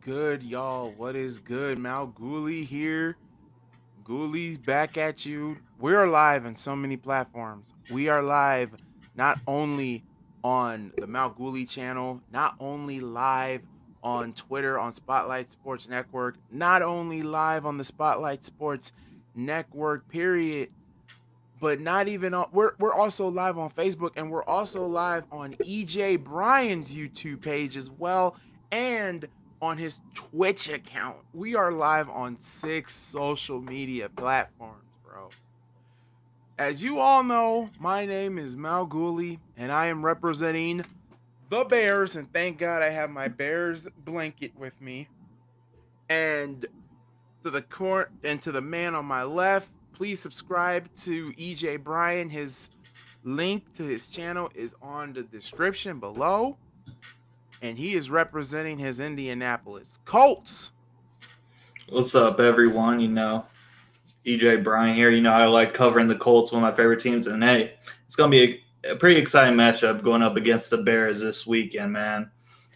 good, y'all? What is good? MalcGoolie here. Goolie's back at you. We're live on so many platforms. We are live not only on the MalcGoolie channel, not only live on Twitter on Spotlight Sports Network, not only live on the Spotlight Sports Network, period, but not even on we're also live on Facebook, and we're also live on EjPrime's YouTube page as well, and on his Twitch account. We are live on 6 social media platforms, bro. As you all know, my name is MalcGoolie, and I am representing the Bears, and thank God I have my Bears blanket with me. And to the man on my left, please subscribe to EjPrime. His link to his channel is on the description below, and he is representing his Indianapolis Colts. What's up, everyone? EjPrime here. I like covering the Colts, one of my favorite teams, and hey, it's gonna be a pretty exciting matchup going up against the Bears this weekend, man.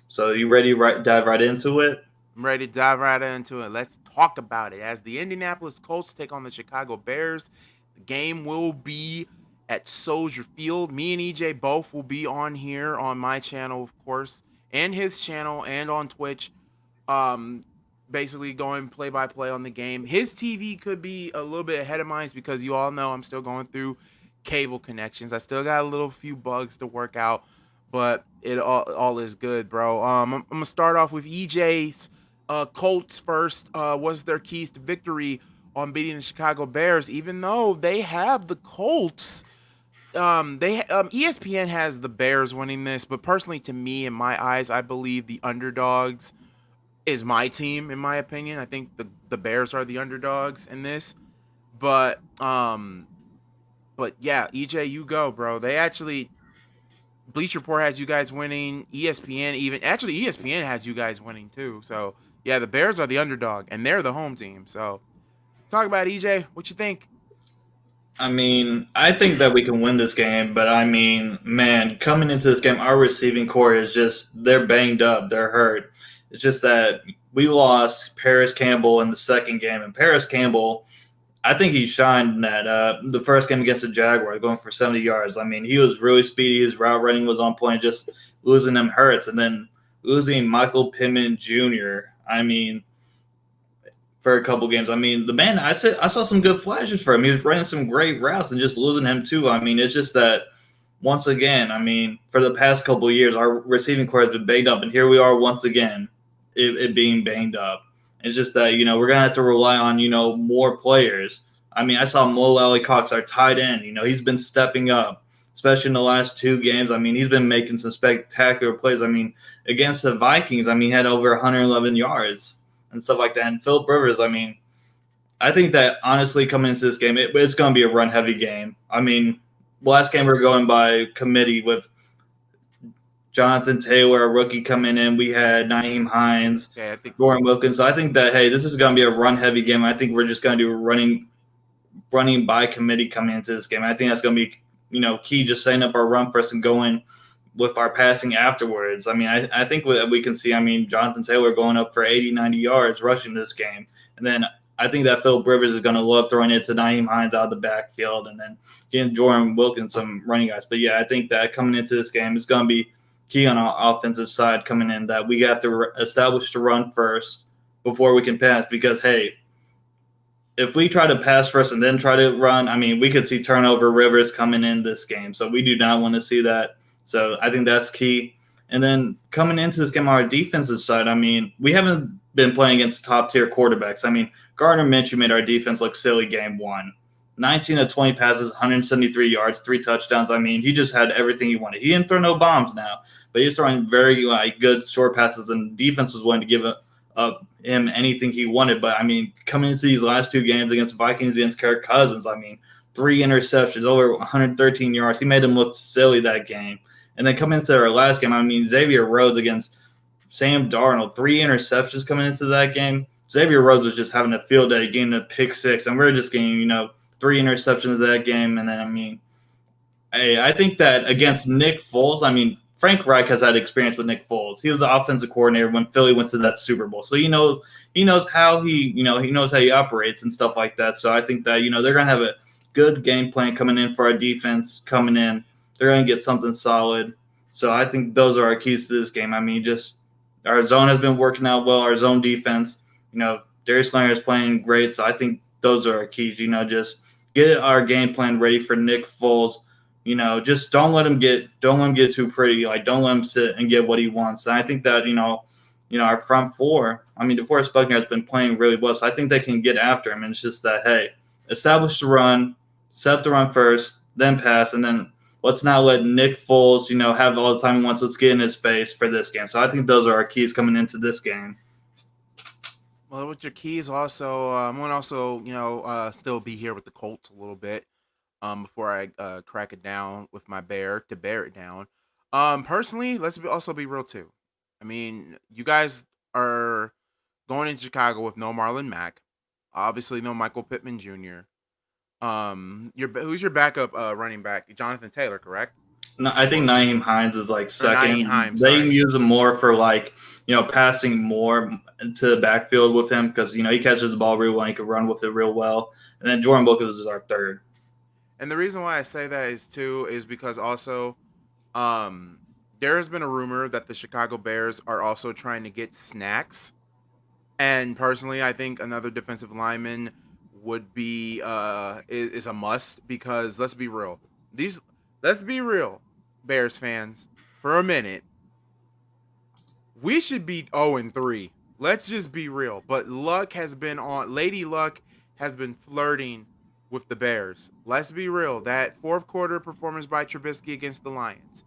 So, you ready to dive right into it? I'm ready to dive right into it. Let's talk about it. As the Indianapolis Colts take on the Chicago Bears, the game will be at Soldier Field. Me and EJ both will be on here on my channel, of course, and his channel, and on Twitch. Basically going play by play on the game. His TV could be a little bit ahead of mine because you all know I'm still going through cable connections. I still got a few bugs to work out, but it all is good, bro. I'm gonna start off with EJ's Colts first. Was their keys to victory on beating the Chicago Bears, even though they have the Colts. ESPN has the Bears winning this, but personally, to me, in my eyes, I believe the underdogs is my team. In my opinion, I think the Bears are the underdogs in this. But yeah, EJ, you go, bro. They actually Bleacher Report has you guys winning. ESPN has you guys winning too. So yeah, the Bears are the underdog and they're the home team. So talk about it, EJ. What you think? I think that we can win this game, but man, coming into this game, our receiving core is they're banged up, they're hurt. It's just that we lost Paris Campbell in the second game, and Paris Campbell, I think he shined in that the first game against the Jaguars, going for 70 yards. He was really speedy. His route running was on point. Just losing them hurts, and then losing Michael Pittman Jr. For a couple games. The man, I saw some good flashes for him. He was running some great routes, and just losing him too. It's just that once again, for the past couple of years, our receiving core has been banged up, and here we are once again, it being banged up. It's just that, we're going to have to rely on, more players. I saw Mo Cox, our tight end. He's been stepping up, especially in the last 2 games. He's been making some spectacular plays. Against the Vikings, he had over 111 yards and stuff like that. And Philip Rivers, I think that, honestly, coming into this game, it's going to be a run-heavy game. Last game we were going by committee with Jonathan Taylor, a rookie, coming in. We had Nyheim Hines, Gordon Wilkins. So I think that, hey, this is going to be a run-heavy game. I think we're just going to do running by committee coming into this game. I think that's going to be, key, just setting up our run first and going with our passing afterwards. I think we can see, Jonathan Taylor going up for 80, 90 yards rushing this game. And then I think that Philip Rivers is going to love throwing it to Nyheim Hines out of the backfield and then getting Jordan Wilkins some running guys. But, yeah, I think that coming into this game, it's going to be key on our offensive side coming in, that we have to establish the run first before we can pass. Because, hey, if we try to pass first and then try to run, we could see turnover Rivers coming in this game. So we do not want to see that. So I think that's key. And then coming into this game, our defensive side, we haven't been playing against top-tier quarterbacks. Gardner Minshew made our defense look silly game 1. 19 of 20 passes, 173 yards, 3 touchdowns. He just had everything he wanted. He didn't throw no bombs now, but he was throwing very good short passes, and defense was willing to give up him anything he wanted. But, coming into these last 2 games against Vikings, against Kirk Cousins, 3 interceptions, over 113 yards. He made him look silly that game. And then coming into our last game, Xavier Rhodes against Sam Darnold, 3 interceptions coming into that game. Xavier Rhodes was just having a field day, getting a pick 6, and we're just getting, 3 interceptions that game. And then, hey, I think that against Nick Foles, Frank Reich has had experience with Nick Foles. He was the offensive coordinator when Philly went to that Super Bowl, so he knows how he knows how he operates and stuff like that. So I think that they're gonna have a good game plan coming in for our defense coming in. They're gonna get something solid. So I think those are our keys to this game. I mean, just our zone has been working out well. Our zone defense, Darius Leonard is playing great. So I think those are our keys. Just get our game plan ready for Nick Foles. Just don't let him get too pretty. Like, don't let him sit and get what he wants. And I think that our front four. I mean, DeForest Buckner has been playing really well, so I think they can get after him. And it's just that, hey, establish the run, set the run first, then pass, and then let's not let Nick Foles, have all the time he wants. Let's get in his face for this game. So I think those are our keys coming into this game. Well, with your keys, also, I'm going to also, still be here with the Colts a little bit before I crack it down with my bear to bear it down. Personally, also be real too. I mean, you guys are going into Chicago with no Marlon Mack, obviously no Michael Pittman Jr. Who's your backup running back? Jonathan Taylor, correct? No, I think Or Nyheim Hines is like or Nyheim second. Hines, They sorry. use him more for like passing more to the backfield with him because he catches the ball real well. He can run with it real well. And then Jordan Wilkins is our third. And the reason why I say that is because also um there has been a rumor that the Chicago Bears are also trying to get snacks. And personally, I think another defensive lineman would be is a must because let's be real. These let's be real, Bears fans, for a minute. We should be 0 and 3. Let's just be real. But Lady Luck has been flirting with the Bears. Let's be real. That fourth quarter performance by Trubisky against the Lions.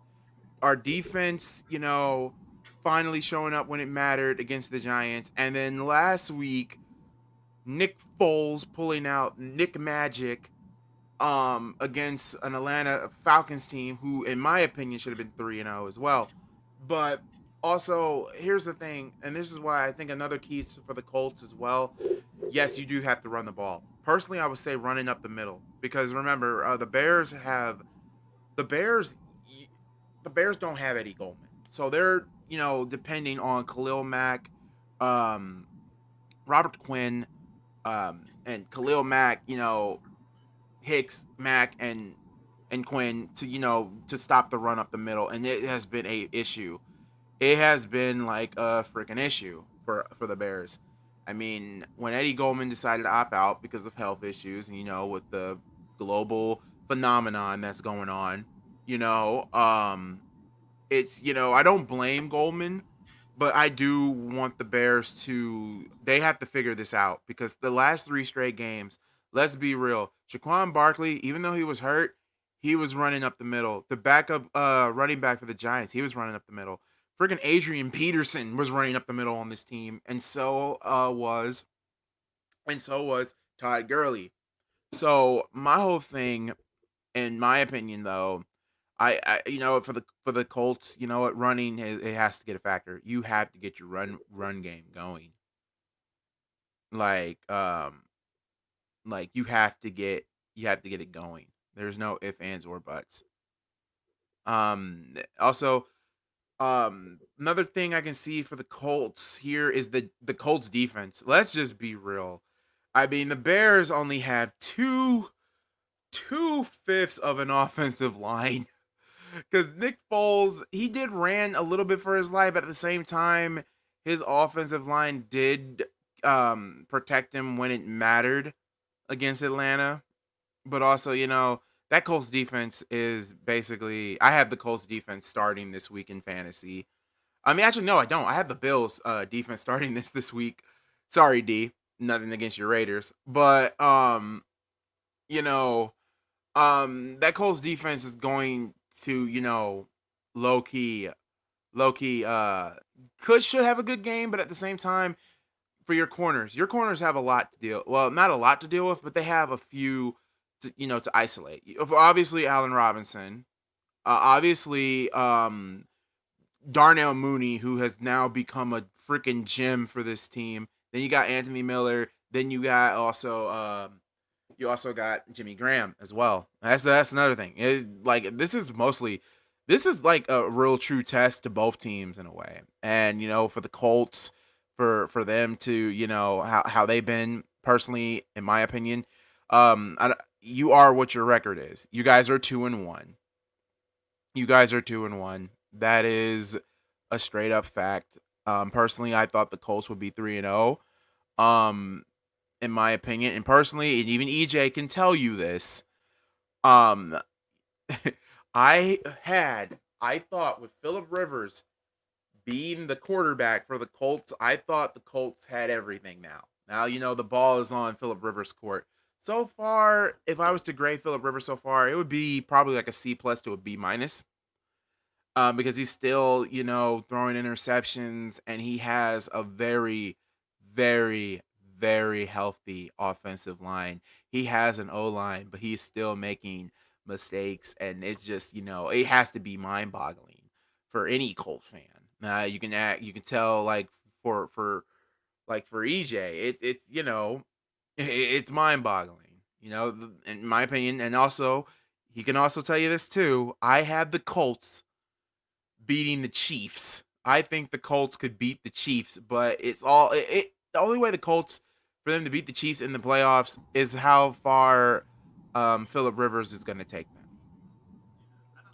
Our defense, finally showing up when it mattered against the Giants. And then last week, Nick Foles pulling out Nick Magic against an Atlanta Falcons team who in my opinion should have been 3-0 as well. But also, here's the thing, and this is why I think another key for the Colts as well. Yes, you do have to run the ball. Personally, I would say running up the middle because remember, the Bears the Bears don't have Eddie Goldman. So they're, depending on Khalil Mack, um Robert Quinn, and Khalil Mack, Hicks, Mack, and Quinn to to stop the run up the middle, and it has been a issue. It has been like a freaking issue for the Bears. I mean, when Eddie Goldman decided to opt out because of health issues, and with the global phenomenon that's going on, you know, um, it's I don't blame Goldman, but I do want the Bears to they have to figure this out because the last three straight games, let's be real, Shaquan Barkley, even though he was hurt, he was running up the middle. The backup running back for the Giants, he was running up the middle. Freaking Adrian Peterson was running up the middle on this team, and so was Todd Gurley. So my whole thing, in my opinion, though, I for the Colts, what running it has to get a factor. You have to get your run game going. Like you have to get it going. There's no ifs, ands, or buts. Also, another thing I can see for the Colts here is the Colts defense. Let's just be real. I mean, the Bears only have two fifths of an offensive line. Because Nick Foles, he did ran a little bit for his life, but at the same time, his offensive line did protect him when it mattered against Atlanta. But also, that Colts defense is basically. I have the Colts defense starting this week in fantasy. I mean, actually, no, I don't. I have the Bills defense starting this week. Sorry, D. Nothing against your Raiders, but you know, that Colts defense is going to, low key, low key, should have a good game, but at the same time, for your corners have a lot to deal. Well, not a lot to deal with, but they have a few, to isolate. Obviously, Allen Robinson. Obviously, Darnell Mooney, who has now become a freaking gem for this team. Then you got Anthony Miller. Then you also got Jimmy Graham as well. That's another thing. Like this is mostly this is like a real true test to both teams in a way. And for the Colts, for them to how they've been personally, in my opinion, you are what your record is. You guys are 2-1. You guys are 2-1. That is a straight up fact. Personally, I thought the Colts would be 3-0. Um, in my opinion, and personally, and even EJ can tell you this. Um, I thought with Phillip Rivers being the quarterback for the Colts, I thought the Colts had everything now. Now, the ball is on Phillip Rivers' court. So far, if I was to grade Phillip Rivers so far, it would be probably like a C plus to a B minus. Because he's still, throwing interceptions, and he has a very, very, very healthy offensive line. He has an O line, but he's still making mistakes, and it's just, it has to be mind boggling for any Colt fan. You can tell, like for EJ, it's it's mind boggling. In my opinion, and also he can also tell you this too. I had the Colts beating the Chiefs. I think the Colts could beat the Chiefs, but the only way the Colts for them to beat the Chiefs in the playoffs is how far Phillip Rivers is going to take them.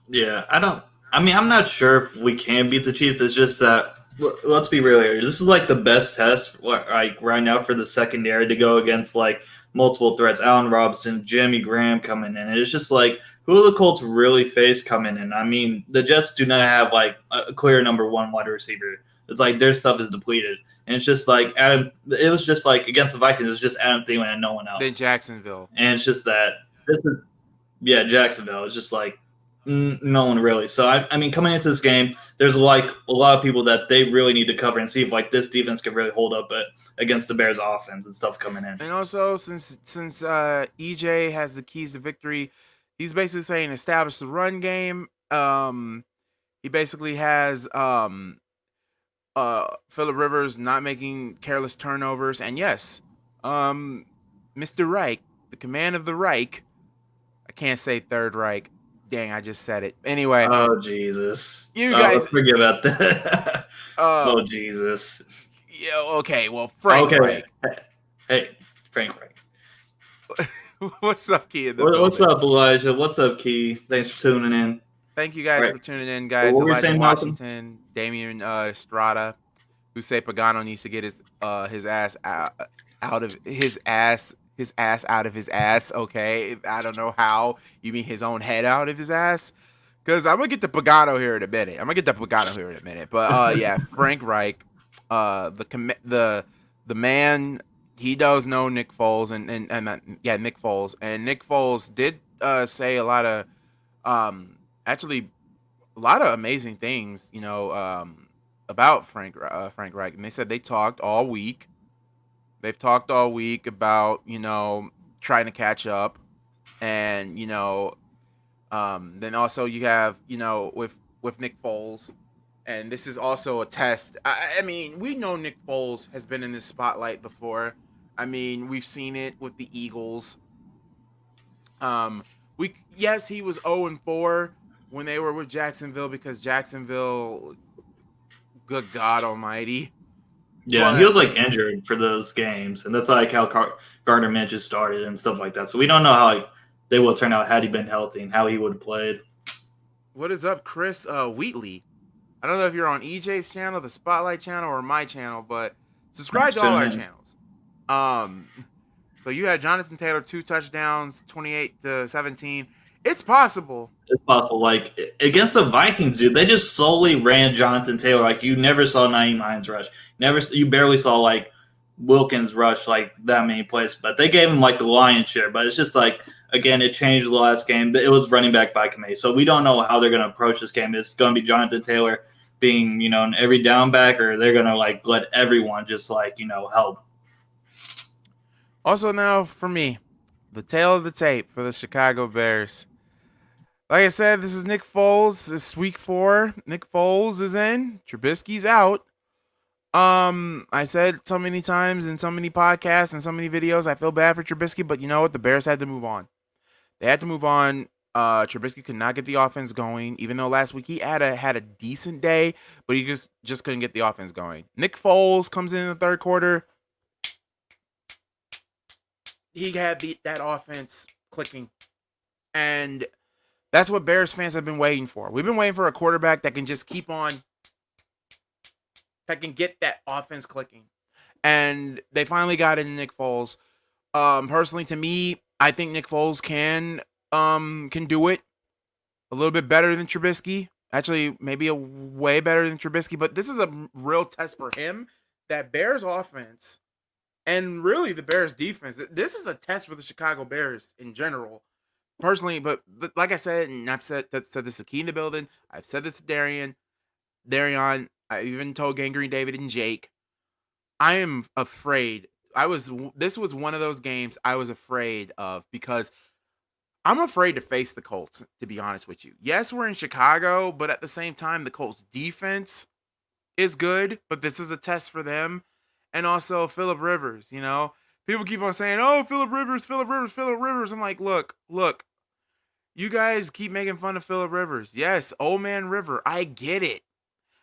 Yeah, I don't. I mean, I'm not sure if we can beat the Chiefs. It's just that let's be real here. This is like the best test, like right now, for the secondary to go against like multiple threats. Allen Robinson, Jimmy Graham coming in. And it's just like, who do the Colts really face coming in? I mean, the Jets do not have like a clear number one wide receiver. It's like their stuff is depleted, and it's just like Adam. It was just like against the Vikings, it was just Adam Thielen and no one else. Then Jacksonville, and it's just that this is Jacksonville. It's just like no one really. So I mean, coming into this game, there's like a lot of people that they really need to cover and see if like this defense can really hold up against the Bears offense and stuff coming in. And also, since EJ has the keys to victory, he's basically saying establish the run game. He basically has Phillip Rivers not making careless turnovers, and yes, Mr. Reich, the command of the Reich. I can't say Third Reich. Dang, I just said it. Anyway. Oh Jesus! You guys let's forget about that. Oh Jesus! Yeah. Okay. Well, Frank Reich. Hey, Frank Reich. What's up, Key? What's up, Elijah? What's up, Key? Thanks for tuning in. Thank you guys for tuning in, guys. What Elijah saying, Washington, Damian Estrada, who say Pagano needs to get his ass out of his ass. His ass out of his ass. Okay, I don't know how you mean his own head out of his ass, because I'm gonna get to Pagano here in a minute. But yeah, Frank Reich, the man, he does know Nick Foles, and Nick Foles, and Nick Foles did say a lot of actually a lot of amazing things, about Frank Reich, and they said they talked all week. They've talked all week about, trying to catch up. And, then also you have, with Nick Foles. And this is also a test. I mean, we know Nick Foles has been in this spotlight before. I mean, we've seen it with the Eagles. Yes, he was 0-4 when they were with Jacksonville, because Jacksonville, good God almighty. Yeah, he was like injured for those games, and that's like how Gardner Minshew started and stuff like that. So we don't know how they would turn out had he been healthy and how he would have played. What is up, Chris Wheatley? I don't know if you're on EJ's channel, the Spotlight channel, or my channel, but subscribe to all our channels. So you had Jonathan Taylor 2 touchdowns, 28-17. It's possible. It's possible. Like against the Vikings, dude, they just solely ran Jonathan Taylor. Like you never saw Nyheim Hines rush. You barely saw like Wilkins rush like that many plays. But they gave him like the lion's share. But it's just like, again, it changed the last game. It was running back by committee. So we don't know how they're going to approach this game. It's going to be Jonathan Taylor being, an every down back, or they're going to like let everyone just like, help. Also now for me, the tail of the tape for the Chicago Bears. Like I said, this is Nick Foles. This is week 4. Nick Foles is in. Trubisky's out. I said so many times in so many podcasts and so many videos, I feel bad for Trubisky, but you know what? The Bears had to move on. They had to move on. Trubisky could not get the offense going, even though last week he had a decent day, but he just couldn't get the offense going. Nick Foles comes in the third quarter. He had that offense clicking, and that's what Bears fans have been waiting for. We've been waiting for a quarterback that can just keep on, that can get that offense clicking, and they finally got it in Nick Foles. Personally, to me, I think Nick Foles can do it a little bit better than Trubisky. Actually, maybe a way better than Trubisky, but this is a real test for him. That Bears offense and really the Bears defense. This is a test for the Chicago Bears in general. Personally, but like I said, and I've said this to Key in the building. I've said this to Darion. I even told GangGreenDavid and Jake. I am afraid. This was one of those games I was afraid of because I'm afraid to face the Colts, to be honest with you. Yes, we're in Chicago, but at the same time, the Colts defense is good, but this is a test for them. And also Phillip Rivers, People keep on saying, oh, Phillip Rivers, Phillip Rivers, Phillip Rivers. I'm like, look, you guys keep making fun of Phillip Rivers. Yes, old man River. I get it.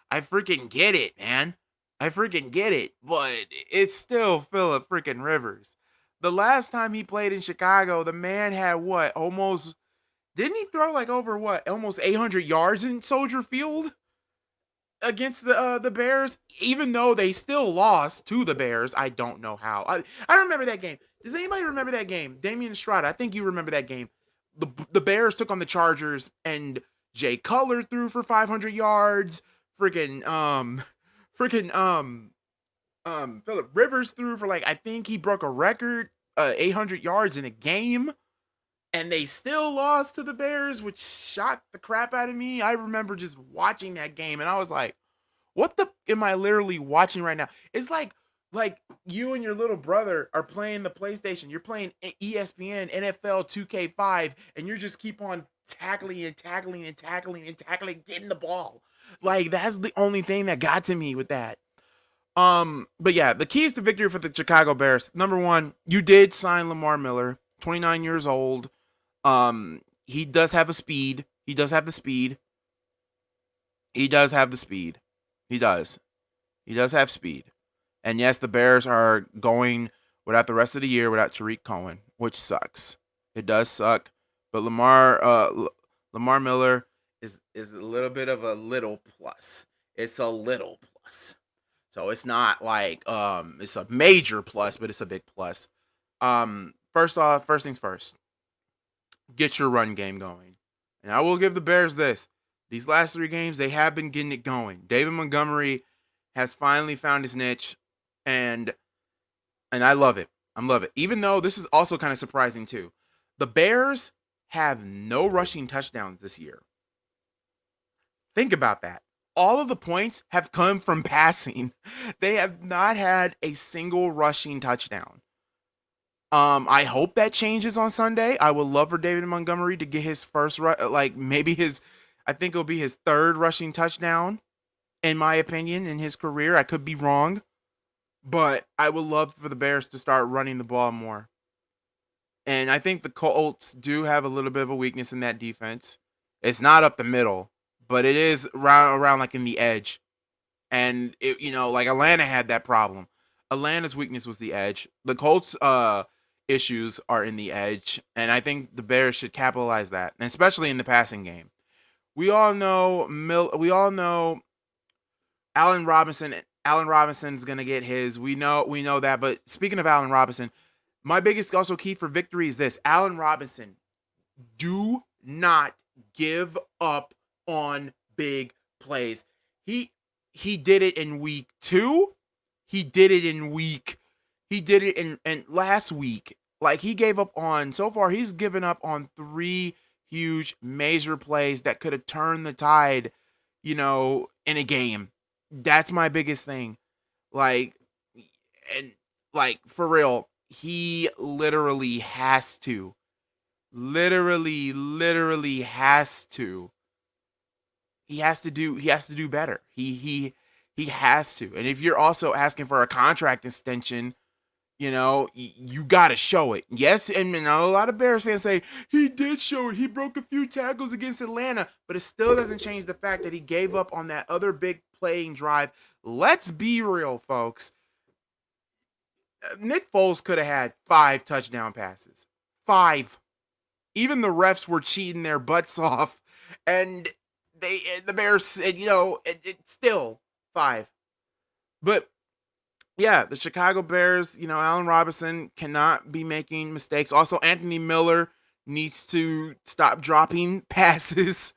I freaking get it, man. I freaking get it. But it's still Phillip freaking Rivers. The last time he played in Chicago, the man had what? Didn't he throw like over what? Almost 800 yards in Soldier Field against the Bears, even though they still lost to the Bears. I don't know how. I remember that game. Does anybody remember that game? Damian Estrada, I think you remember that game. The Bears took on the Chargers and Jay Cutler threw for 500 yards. Phillip Rivers threw for I think he broke a record 800 yards in a game, and they still lost to the Bears, which shocked the crap out of me. I remember just watching that game and I was like, what the am I literally watching right now? It's like you and your little brother are playing the PlayStation. You're playing ESPN NFL 2K5 and you just keep on tackling, getting the ball. That's the only thing that got to me with that. But yeah, the keys to victory for the Chicago Bears. Number one, you did sign Lamar Miller, 29 years old. He does have a speed. He does have the speed. He does have the speed. He does. He does have speed. And yes, the Bears are going without the rest of the year without Tariq Cohen, which sucks. It does suck. But Lamar Miller is a little bit of a little plus. It's a little plus. So it's not it's a major plus, but it's a big plus. First things first. Get your run game going. And I will give the Bears this. These last 3 games, they have been getting it going. David Montgomery has finally found his niche, and I love it. I love it. Even though this is also kind of surprising too. The Bears have no rushing touchdowns this year. Think about that. All of the points have come from passing. They have not had a single rushing touchdown. I hope that changes on Sunday. I would love for David Montgomery to get his first, maybe I think it'll be his 3rd rushing touchdown, in my opinion, in his career. I could be wrong, but I would love for the Bears to start running the ball more. And I think the Colts do have a little bit of a weakness in that defense. It's not up the middle, but it is around in the edge. And Atlanta had that problem. Atlanta's weakness was the edge. The Colts issues are in the edge, and I think the Bears should capitalize that, and especially in the passing game. We all know Allen Robinson. Allen Robinson's gonna get his. We know that. But speaking of Allen Robinson, my biggest also key for victory is this: Allen Robinson, do not give up on big plays. He did it in week 2. He did it in last week. He gave up on, so far he's given up on 3 huge major plays that could have turned the tide, in a game. That's my biggest thing. For real, he literally has to. Literally has to. He has to do better. He has to. And if you're also asking for a contract extension, You know, you got to show it. Yes, and a lot of Bears fans say he did show it. He broke a few tackles against Atlanta, but it still doesn't change the fact that he gave up on that other big playing drive. Let's be real, folks. Nick Foles could have had 5 touchdown passes. 5. Even the refs were cheating their butts off, and the Bears said, it's still 5. But yeah, the Chicago Bears, Allen Robinson cannot be making mistakes. Also, Anthony Miller needs to stop dropping passes.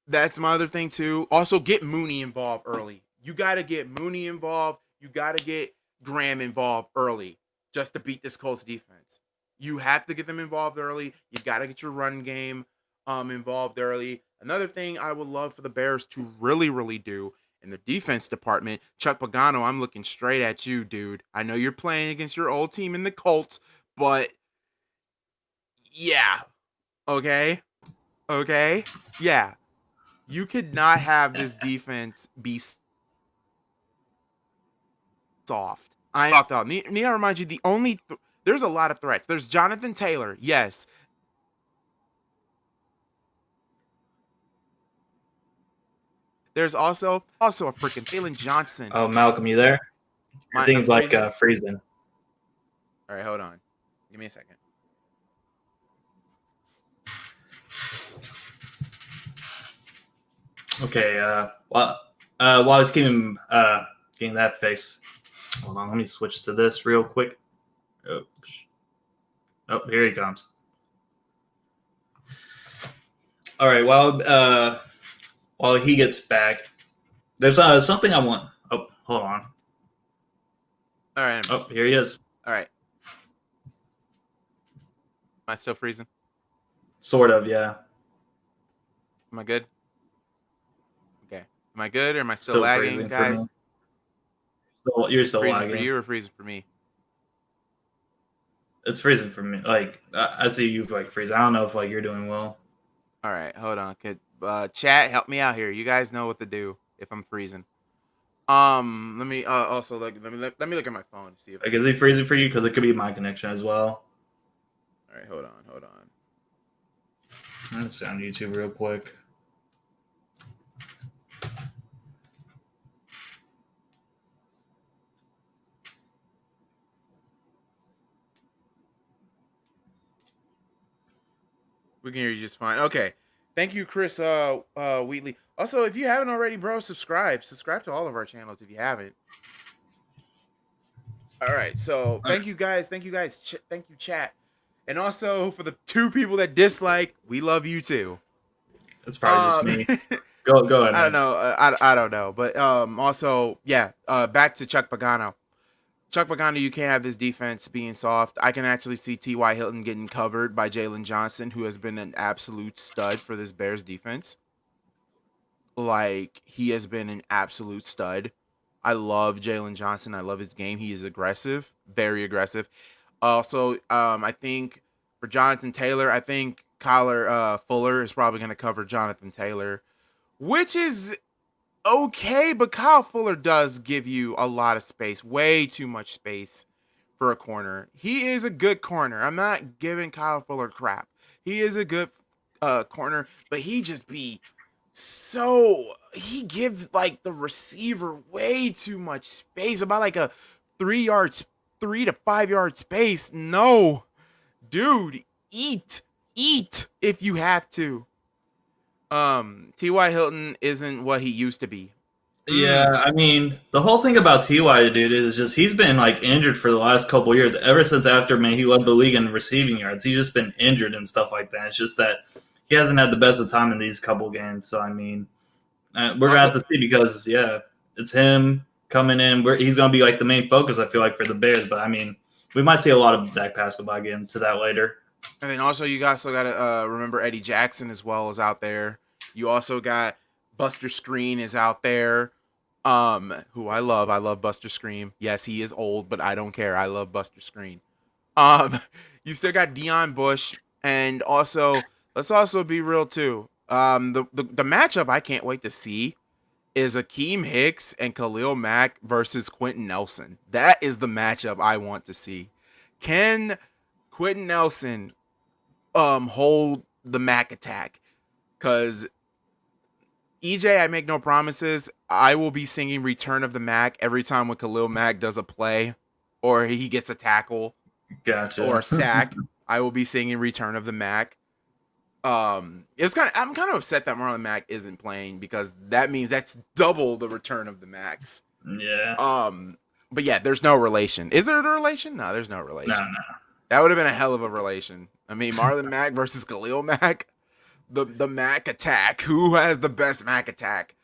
That's my other thing too. Also, get Mooney involved early. You got to get Mooney involved. You got to get Graham involved early just to beat this Colts defense. You have to get them involved early. You got to get your run game involved early. Another thing I would love for the Bears to really, really do in the defense department, Chuck Pagano, I'm looking straight at you, dude. I know you're playing against your old team in the Colts, but yeah, okay, yeah. You could not have this defense be soft. I soft out. Need to remind you, there's a lot of threats. There's Jonathan Taylor, yes. There's also a freaking Jalen Johnson. Oh, Malcolm, you there? Everything's like freezing. All right, hold on. Give me a second. Okay. While I was getting that fixed, hold on. Let me switch to this real quick. Oh, here he comes. All right. While he gets back, there's something I want. Oh, hold on. All right. Oh, here he is. All right. Am I still freezing? Sort of, yeah. Am I good? Okay. Am I good or am I still lagging, guys? You're still freezing lagging. For you or freezing for me? It's freezing for me. Like I see you like freezing. I don't know if like you're doing well. All right, hold on. Could chat help me out here? You guys know what to do if I'm freezing. Let me also look. Let me look at my phone to see if. Like, is he freezing for you? Because it could be my connection as well. All right, hold on. I'm gonna sound YouTube real quick. We can hear you just fine. Okay. Thank you, Chris Wheatley. Also, if you haven't already, bro, subscribe. Subscribe to all of our channels if you haven't. All right. So thank you guys. Thank you, chat. And also for the 2 people that dislike, we love you too. It's probably just me. Go ahead. I don't know. I don't know. But also, yeah, back to Chuck Pagano. Chuck Pagano, you can't have this defense being soft. I can actually see T.Y. Hilton getting covered by Jalen Johnson, who has been an absolute stud for this Bears defense. Like, he has been an absolute stud. I love Jalen Johnson. I love his game. He is aggressive, very aggressive. Also, I think for Jonathan Taylor, I think Kyler Fuller is probably going to cover Jonathan Taylor, which is okay, but Kyle Fuller does give you a lot of space, way too much space for a corner. He is a good corner. I'm not giving Kyle Fuller crap. He is a good corner, but he gives like the receiver way too much space, about like a 3 to 5 yard space. No, dude, eat if you have to. T.Y. Hilton isn't what he used to be. Yeah, I mean, the whole thing about T.Y., dude, is just he's been like injured for the last couple of years. Ever since after he led the league in receiving yards, he's just been injured and stuff like that. It's just that he hasn't had the best of time in these couple games. So I mean, we're gonna have to see because it's him coming in. He's gonna be like the main focus. I feel like for the Bears, but I mean, we might see a lot of Zach Pascal by getting to that later. And then also you guys still gotta remember Eddie Jackson as well is out there. You also got Buster Screen is out there. Who I love. I love Buster Screen. Yes, he is old, but I don't care. I love Buster Screen. You still got Deion Bush, and also let's also be real too. The matchup I can't wait to see is Akeem Hicks and Khalil Mack versus Quentin Nelson. That is the matchup I want to see. Can Quentin Nelson hold the Mack attack? Because EJ, I make no promises. I will be singing Return of the Mac every time when Khalil Mack does a play or he gets a tackle or a Gotcha. sack. I will be singing Return of the Mac. It's kind of I'm kind of upset that Marlon Mack isn't playing because that means that's double the return of the Max. Yeah. But yeah, there's no relation. Is there a relation? No, there's no No, relation. no. That would have been a hell of a relation. I mean, Marlon Mack versus Khalil Mack, the Mac attack. Who has the best Mac attack?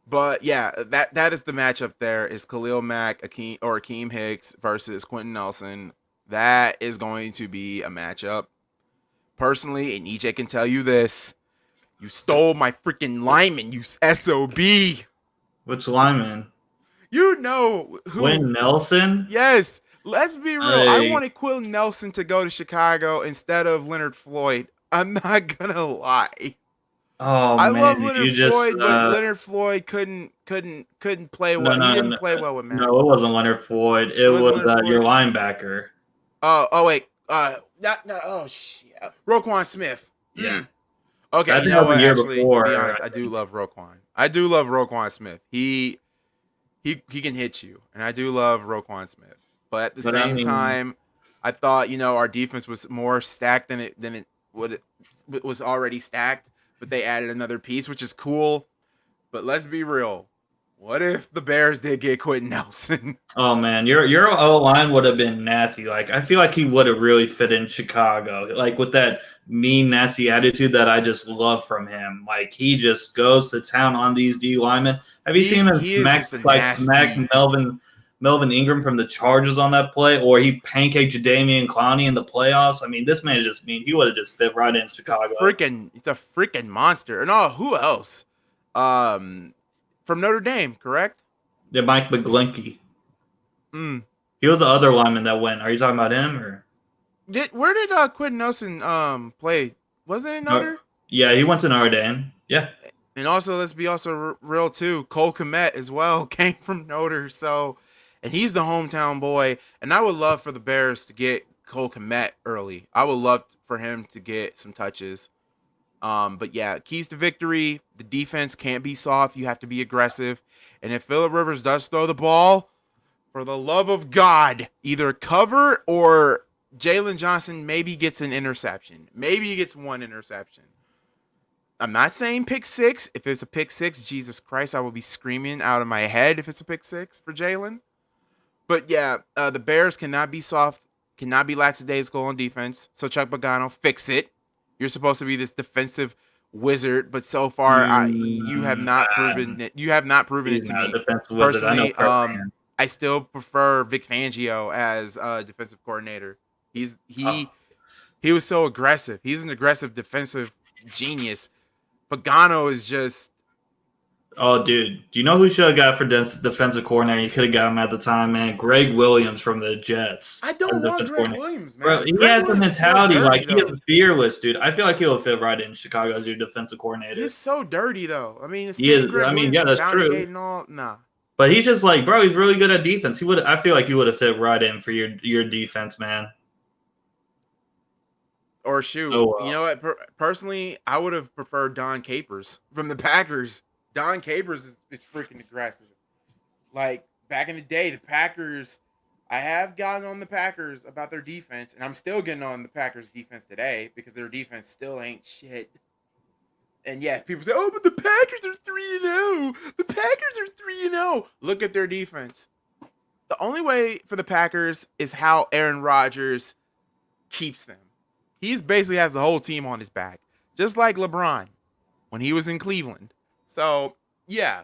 But yeah, that is the matchup. There is Khalil Mack, Akeem Hicks versus Quentin Nelson. That is going to be a matchup. Personally, and EJ can tell you this: you stole my freaking lineman, you SOB. Which lineman? You know who? Quinn Nelson? Yes. Let's be real. I Hey. wanted Quentin Nelson to go to Chicago instead of Leonard Floyd. I'm not gonna lie. Oh I man, love Leonard you just Floyd, but Leonard Floyd couldn't play no, well. He no, didn't no, play well with Mac. no, it wasn't Leonard Floyd. It It was was Leonard your Floyd. linebacker. Oh wait. Not oh shit. Roquan Smith. Yeah. Okay, I you think that know was the what? year Actually, to be before. honest, I do love Roquan. I do love Roquan Smith. He can hit you, and I do love Roquan Smith. But at the But I same mean, time, I thought our defense was more stacked than it was already stacked. But they added another piece, which is cool. But let's be real. What if the Bears did get Quentin Nelson? oh man, your O line would have been nasty. Like I feel like he would have really fit in Chicago. Like with that mean, nasty attitude that I just love from him. Like he just goes to town on these D linemen. Have you seen him He is smack just a smack nasty. Melvin Ingram from the Chargers on that play, or he pancaked Jadeveon Clowney in the playoffs? I mean, this man is just mean. He would have just fit right in Chicago. It's a freaking monster. And who else? From Notre Dame, correct? Yeah, Mike McGlinchey. Mm. He was the other lineman that went. Are you talking about him or? Where did Quentin Nelson play? Wasn't it No. Notre? Yeah, he went to Notre Dame. Yeah. And also, let's be also real too. Cole Kmet as well came from Notre, so and he's the hometown boy. And I would love for the Bears to get Cole Kmet early. I would love for him to get some touches. But yeah, keys to victory. The defense can't be soft. You have to be aggressive. And if Phillip Rivers does throw the ball, for the love of God, either cover or Jalen Johnson maybe gets an interception. Maybe he gets one interception. I'm not saying pick six. If it's a pick six, Jesus Christ, I will be screaming out of my head if it's a pick six for Jalen. But yeah, the Bears cannot be soft, cannot be lackadaisical on defense. So Chuck Pagano, fix it. You're supposed to be this defensive wizard, but so far you have not proven it. You have not proven He's it to not me. a defensive wizard. I know Personally, firsthand. I still prefer Vic Fangio as defensive coordinator. He he was so aggressive. He's an aggressive defensive genius. Pagano is just Oh, dude. Do you know who should have got for defensive coordinator? You could have got him at the time, man. Greg Williams from the Jets. I don't want Greg Williams, man. Bro, he Greg has a Williams is so mentality. dirty, Like, he though. is fearless, dude. I feel like he'll fit right in Chicago as your defensive coordinator. He's so dirty, though. I mean, He is. Greg I mean, Williams yeah, that's Bounty true. Gate and all. Nah. But he's just like, bro, he's really good at defense. I feel like he would have fit right in for your defense, man. Or shoot, Oh, well. you know what? Personally, I would have preferred Don Capers from the Packers. Don Capers is freaking aggressive. Like back in the day, the Packers. I have gotten on the Packers about their defense, and I'm still getting on the Packers defense today because their defense still ain't shit. And yeah, people say, "Oh, but the Packers are 3-0. The Packers are 3-0." Look at their defense. The only way for the Packers is how Aaron Rodgers keeps them. He's basically has the whole team on his back, just like LeBron when he was in Cleveland. So yeah,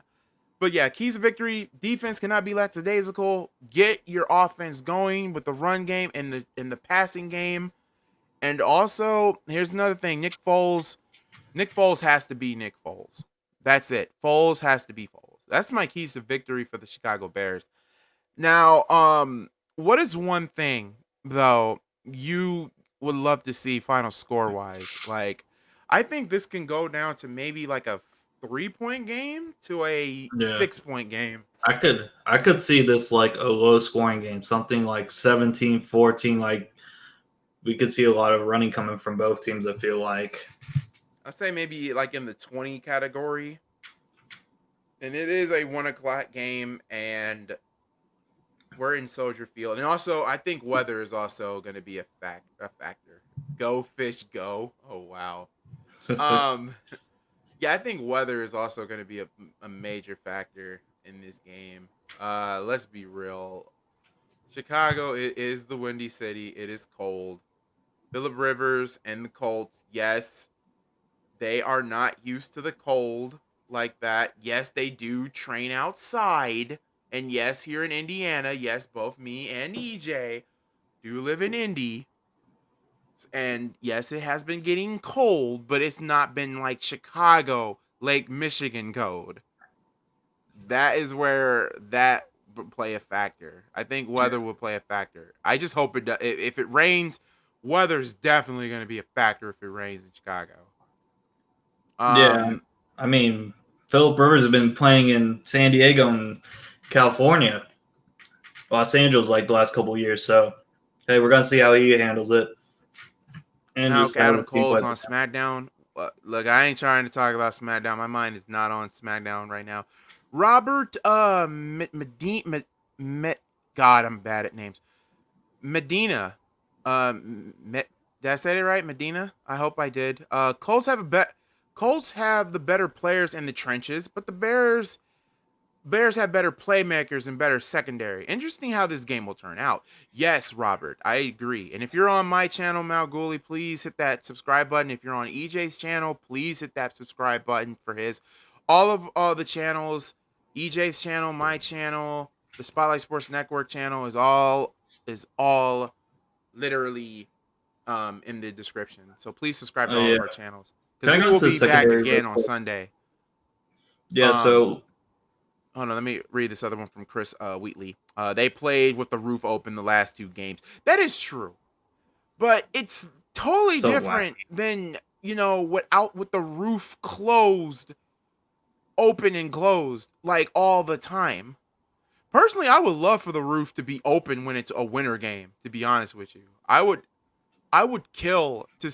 but yeah, keys to victory: defense cannot be lackadaisical. Get your offense going with the run game and the passing game. And also, here's another thing: Nick Foles has to be Nick Foles. That's it. Foles has to be Foles. That's my keys to victory for the Chicago Bears. Now, what is one thing though you would love to see final score wise? Like, I think this can go down to maybe like a 3-point game to a Yeah. 6-point game. I could see this like a low scoring game, something like 17-14. Like we could see a lot of running coming from both teams, I feel like. I'd say maybe like in the 20 category. And it is a 1 o'clock game, and we're in Soldier Field. And also, I think weather is also going to be a factor. Go fish, go! Oh wow. Um, yeah, I think weather is also going to be a major factor in this game. Let's be real. Chicago is the windy city. It is cold. Phillip Rivers and the Colts, yes, they are not used to the cold like that. Yes, they do train outside. And yes, here in Indiana, yes, both me and EJ do live in Indy. And yes, it has been getting cold, but it's not been like Chicago, Lake Michigan cold. That is where that would play a factor. I think weather will play a factor. I just hope it does. If it rains, weather's definitely going to be a factor if it rains in Chicago. Yeah, I mean, Philip Rivers has been playing in San Diego and California, Los Angeles, like the last couple of years. So, hey, we're gonna see how he handles it, and Now just how Adam the team Cole's plays. on SmackDown. Look, I ain't trying to talk about SmackDown. My mind is not on SmackDown right now. Robert Medina, God, I'm bad at names. Medina, did I say it right? Medina. I hope I did. Colts have the better players in the trenches, but the Bears have better playmakers and better secondary. Interesting how this game will turn out. Yes, Robert, I agree. And if you're on my channel, MalcGoolie, please hit that subscribe button. If you're on EJ's channel, please hit that subscribe button for his. All of the channels, EJ's channel, my channel, the Spotlight Sports Network channel is all literally in the description. So please subscribe to Oh all yeah, of our channels because can I we go will into the be back secondary real again on quick? Sunday. Yeah, Um, so Hold on, let me read this other one from Chris Wheatley. They played with the roof open the last 2 games. That is true, but it's totally so whack. different than without with the roof closed, open and closed like all the time. Personally, I would love for the roof to be open when it's a winter game. To be honest with you, I would kill to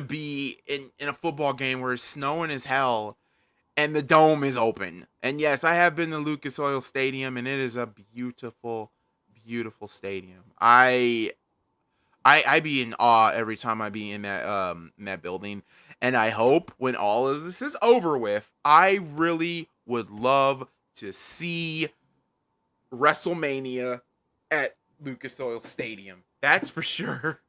be in a football game where it's snowing as hell and the dome is open. And yes, I have been to Lucas Oil Stadium, and it is a beautiful, beautiful stadium. I be in awe every time I be in that building, and I hope when all of this is over with, I really would love to see WrestleMania at Lucas Oil Stadium. That's for sure.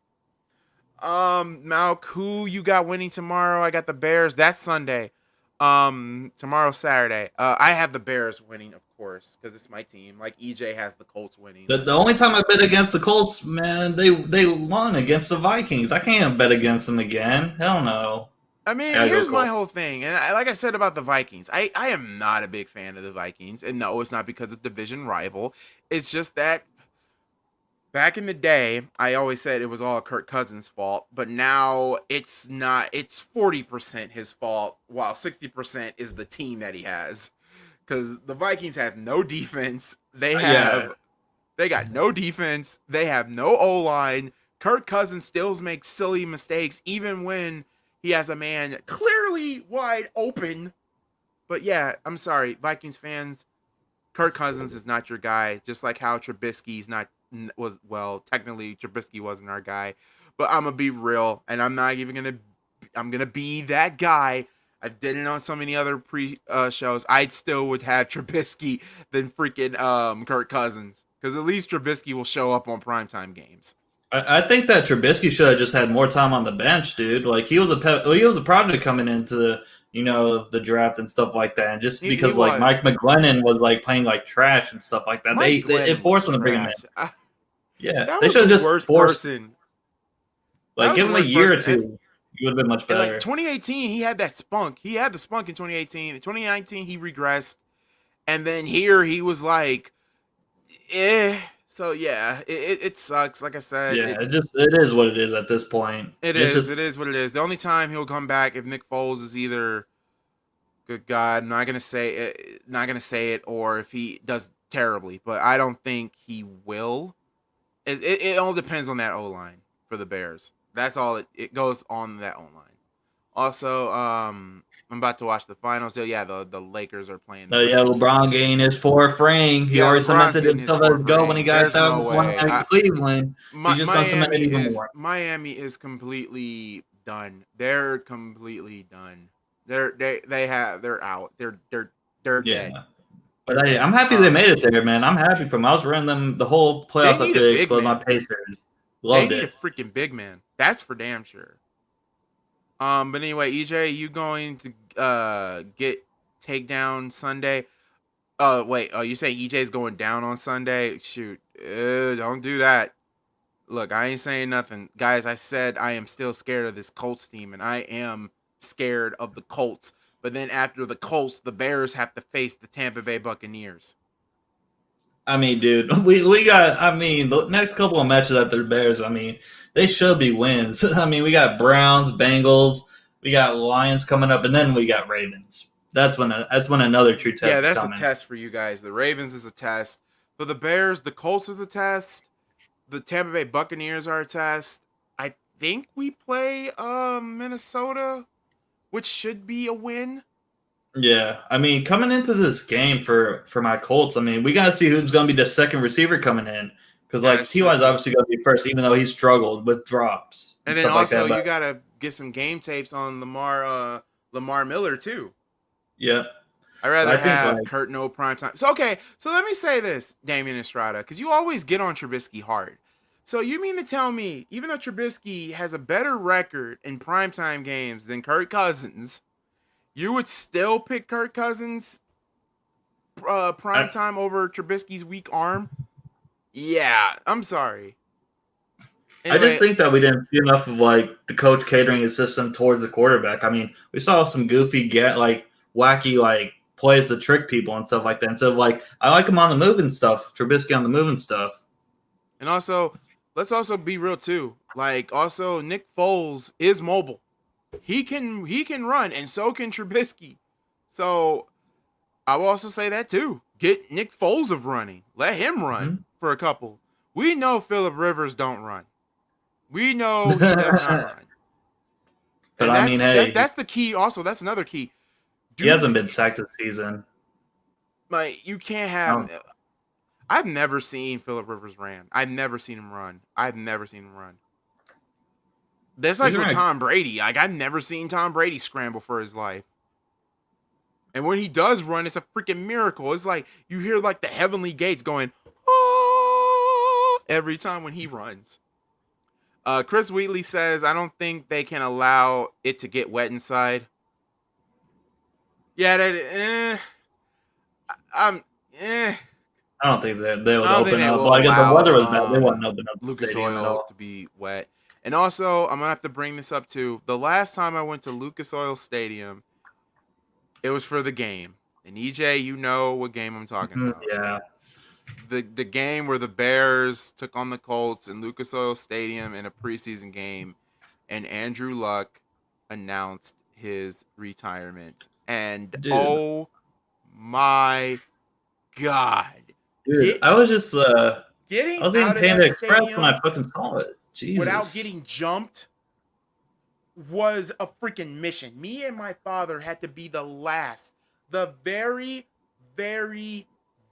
Malc, who you got winning tomorrow? I got the Bears. That's Sunday. Tomorrow's Saturday. I have the Bears winning, of course, because it's my team. Like EJ has the Colts winning. The only time I bet against the Colts, man, they won against the Vikings. I can't bet against them again. Hell no. I mean, Gotta go here's my Colts. whole thing, and like I said about the Vikings, I am not a big fan of the Vikings, and no, it's not because of division rival. It's just that back in the day, I always said it was all Kirk Cousins' fault, but now it's not. It's 40% his fault, while 60% is the team that he has. Because the Vikings have no defense. Yeah, They got no defense. They have no O line. Kirk Cousins still makes silly mistakes, even when he has a man clearly wide open. But yeah, I'm sorry, Vikings fans. Kirk Cousins is not your guy. Just like how Trubisky's not was well, technically Trubisky wasn't our guy. But I'm gonna be real, and I'm not even gonna. I'm gonna be that guy. I've did it on so many other pre shows. I still would have Trubisky than freaking Kirk Cousins, because at least Trubisky will show up on primetime games. I think that Trubisky should have just had more time on the bench, dude. Like he was a product coming into the draft and stuff like that, and just He because like was. Mike McGlennon was like playing like trash and stuff like that, Mike they Glennon was forced him to bring him in. trash. Yeah, That they was should the have just worst forced person. That like was give the him a worst year or person. two. He would have been much And like better. 2018, he had that spunk. He had the spunk in 2018. In 2019, he regressed. And then here he was like, eh. So yeah, it sucks. Like I said, Yeah, it is what it is at this point. it It's is. It just is what it is. The only time he'll come back if Nick Foles is either Good God, I'm not gonna say it. Not gonna say it, or if he does terribly, but I don't think he will. It all depends on that O line for the Bears. That's all. It goes on that O line. Also, I'm about to watch the finals. So yeah, the Lakers are playing the Yeah, freaking. LeBron getting his fourth ring. He Yeah, already LeBron's cemented getting his himself as fourth GOAT when he ring. got There's that no one way. in Cleveland. He's just gonna cement it even more. Miami is completely done. They're completely done. They're out. They're dead. Yeah. But I'm happy they Um, made it there, man. I'm happy for them. I was running them the whole they playoffs up need a to big explode my man. Pacers. They Loved need a it. freaking big man. That's for damn sure. But anyway, EJ, you going to get takedown Sunday? Wait. Oh, you say EJ's going down on Sunday? Shoot, don't do that. Look, I ain't saying nothing, guys. I said I am still scared of this Colts team, and I am scared of the Colts. But then after the Colts, the Bears have to face the Tampa Bay Buccaneers. I mean, dude, we got. I mean, the next couple of matches after the Bears, I mean, they should be wins. I mean, we got Browns, Bengals, we got Lions coming up, and then we got Ravens. That's when another true test Yeah, is that's coming. a test for you guys. The Ravens is a test. For the Bears, the Colts is a test. The Tampa Bay Buccaneers are a test. I think we play Minnesota, which should be a win. Yeah, I mean, coming into this game for my Colts, I mean, we got to see who's going to be the second receiver coming in because Yeah, like that's Ty is true. obviously going to be first, even though he struggled with drops and And then stuff like also that. you But gotta get some game tapes on Lamar Miller too. yeah, I'd but rather I think have like Kurt no prime time. So okay, so let me say this, Damian Estrada, because you always get on Trubisky hard. So you mean to tell me, even though Trubisky has a better record in primetime games than Kirk Cousins, you would still pick Kirk Cousins I, primetime over Trubisky's weak arm? Yeah, I'm sorry. I just Anyway, think that we didn't see enough of like the coach catering his system towards the quarterback. I mean, we saw some goofy get like wacky like plays to trick people and stuff like that. Instead of like I like him on the moving stuff, Trubisky on the moving stuff. and also let's also be real too. Like also Nick Foles is mobile. He can run, and so can Trubisky. So I will also say that too. Get Nick Foles of running. Let him run for a couple. We know Phillip Rivers don't run. We know he does not But run. And I mean, hey, that's the key. Also, that's another key. he hasn't Do been sacked this season. like you can't I have. don't, I've never seen Phillip Rivers ran. I've never seen him run. I've never seen him run. That's he's like with gonna Tom Brady. Like I've never seen Tom Brady scramble for his life. And when he does run, it's a freaking miracle. It's like you hear like the heavenly gates going, oh, every time when he runs. Chris Wheatley says, I don't think they can allow it to get wet inside. Yeah, I'm, eh. I don't think they would I don't think open they up. will Like if the weather was bad, allow they wouldn't open up the Lucas stadium at Oil to all. be wet. And also, I'm gonna have to bring this up too. The last time I went to Lucas Oil Stadium, it was for the game. And EJ, you know what game I'm talking about. Yeah, The game where the Bears took on the Colts in Lucas Oil Stadium in a preseason game, and Andrew Luck announced his retirement. And dude, oh my God, dude, get I was just I getting was eating out of Panda that Express when I stadium fucking saw it. without Jesus, getting jumped was a freaking mission. Me and my father had to be the very, very,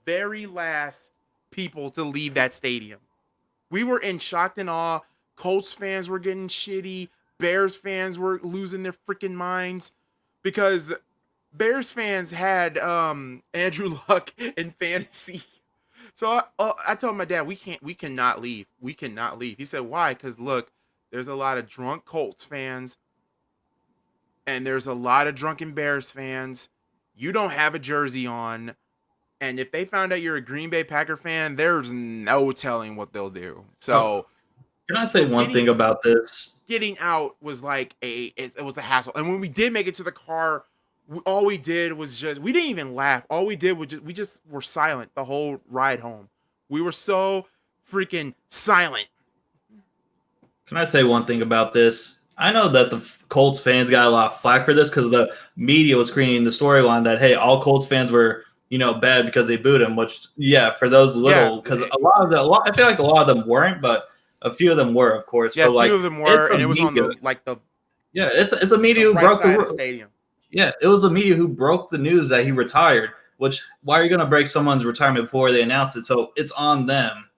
very last people to leave that stadium. We were in shock and awe. Colts fans were getting shitty. Bears fans were losing their freaking minds because Bears fans had Andrew Luck in fantasy. So I told my dad we cannot leave. We cannot leave. He said why? Because look, there's a lot of drunk Colts fans and there's a lot of drunken Bears fans. You don't have a jersey on, and if they found out you're a Green Bay Packer fan, there's no telling what they'll do. oh, So can I say so one thing about this? getting out was like it was a hassle. And when we did make it to the car, all we did was just we didn't even laugh. All we did was we just were silent the whole ride home. We were so freaking silent. Can I say one thing about this? I know that the Colts fans got a lot of flack for this because the media was creating the storyline that, hey, all Colts fans were, bad because they booed him. Which, yeah, for those Yeah, little, because I feel like a lot of them weren't, but a few of them were, of course. yeah, a But few like, of them it's were, a and it was on media. the Yeah, it's a the media who right broke the side of the rule. stadium. Yeah, it was a media who broke the news that he retired. Which, why are you gonna break someone's retirement before they announce it? So it's on them.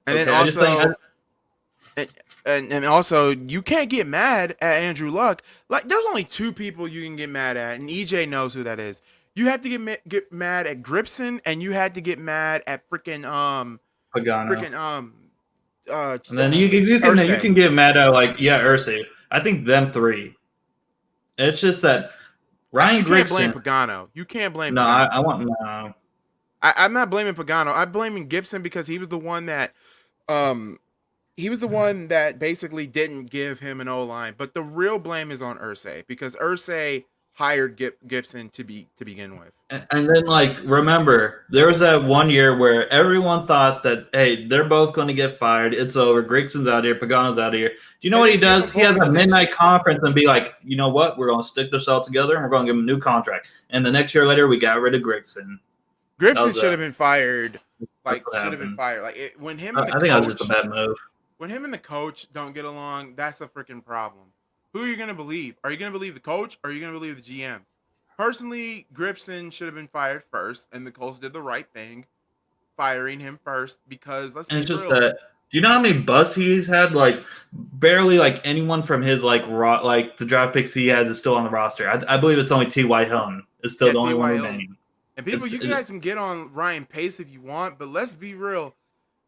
And then Okay, I just think. also, and also, you can't get mad at Andrew Luck. Like, there's only two people you can get mad at, and EJ knows who that is. You have to get mad at Gripson, and you had to get mad at Pagano. freaking And then you can Irsay. get mad at Ursay. I think them three. It's just that You Ryan can't blame Grigson. Pagano. You can't blame No, Pagano. I want no. I'm not blaming Pagano. I'm blaming Gibson because he was the one that um basically didn't give him an O line. But the real blame is on Ursay because Ursay hired Gibson to begin with. And then remember, there was that one year where everyone thought that, hey, they're both going to get fired. It's over. Grigson's out here. Pagano's out of here. Do you know And what then he give does? them He has both a midnight extensions. conference and be like, you know what? We're going to stick this all together and we're going to give him a new contract. And the next year later, we got rid of Grigson. Gibson should have been fired. That's Like, what should have been happened. fired. Like, when him I and the think that was just a coach, bad move. when him and the coach don't get along, that's a freaking problem. Who are you gonna believe? Are you gonna believe the coach or are you gonna believe the GM? Personally, Gripson should have been fired first, and the Colts did the right thing, firing him first because let's And be it's just real. that. Do you know how many busts he's had? Like barely anyone from his the draft picks he has is still on the roster. I believe it's only T.Y. Hilton is still Yeah, the only one T.Y. Hilton. remaining. And people, It's you guys can get on Ryan Pace if you want, but let's be real.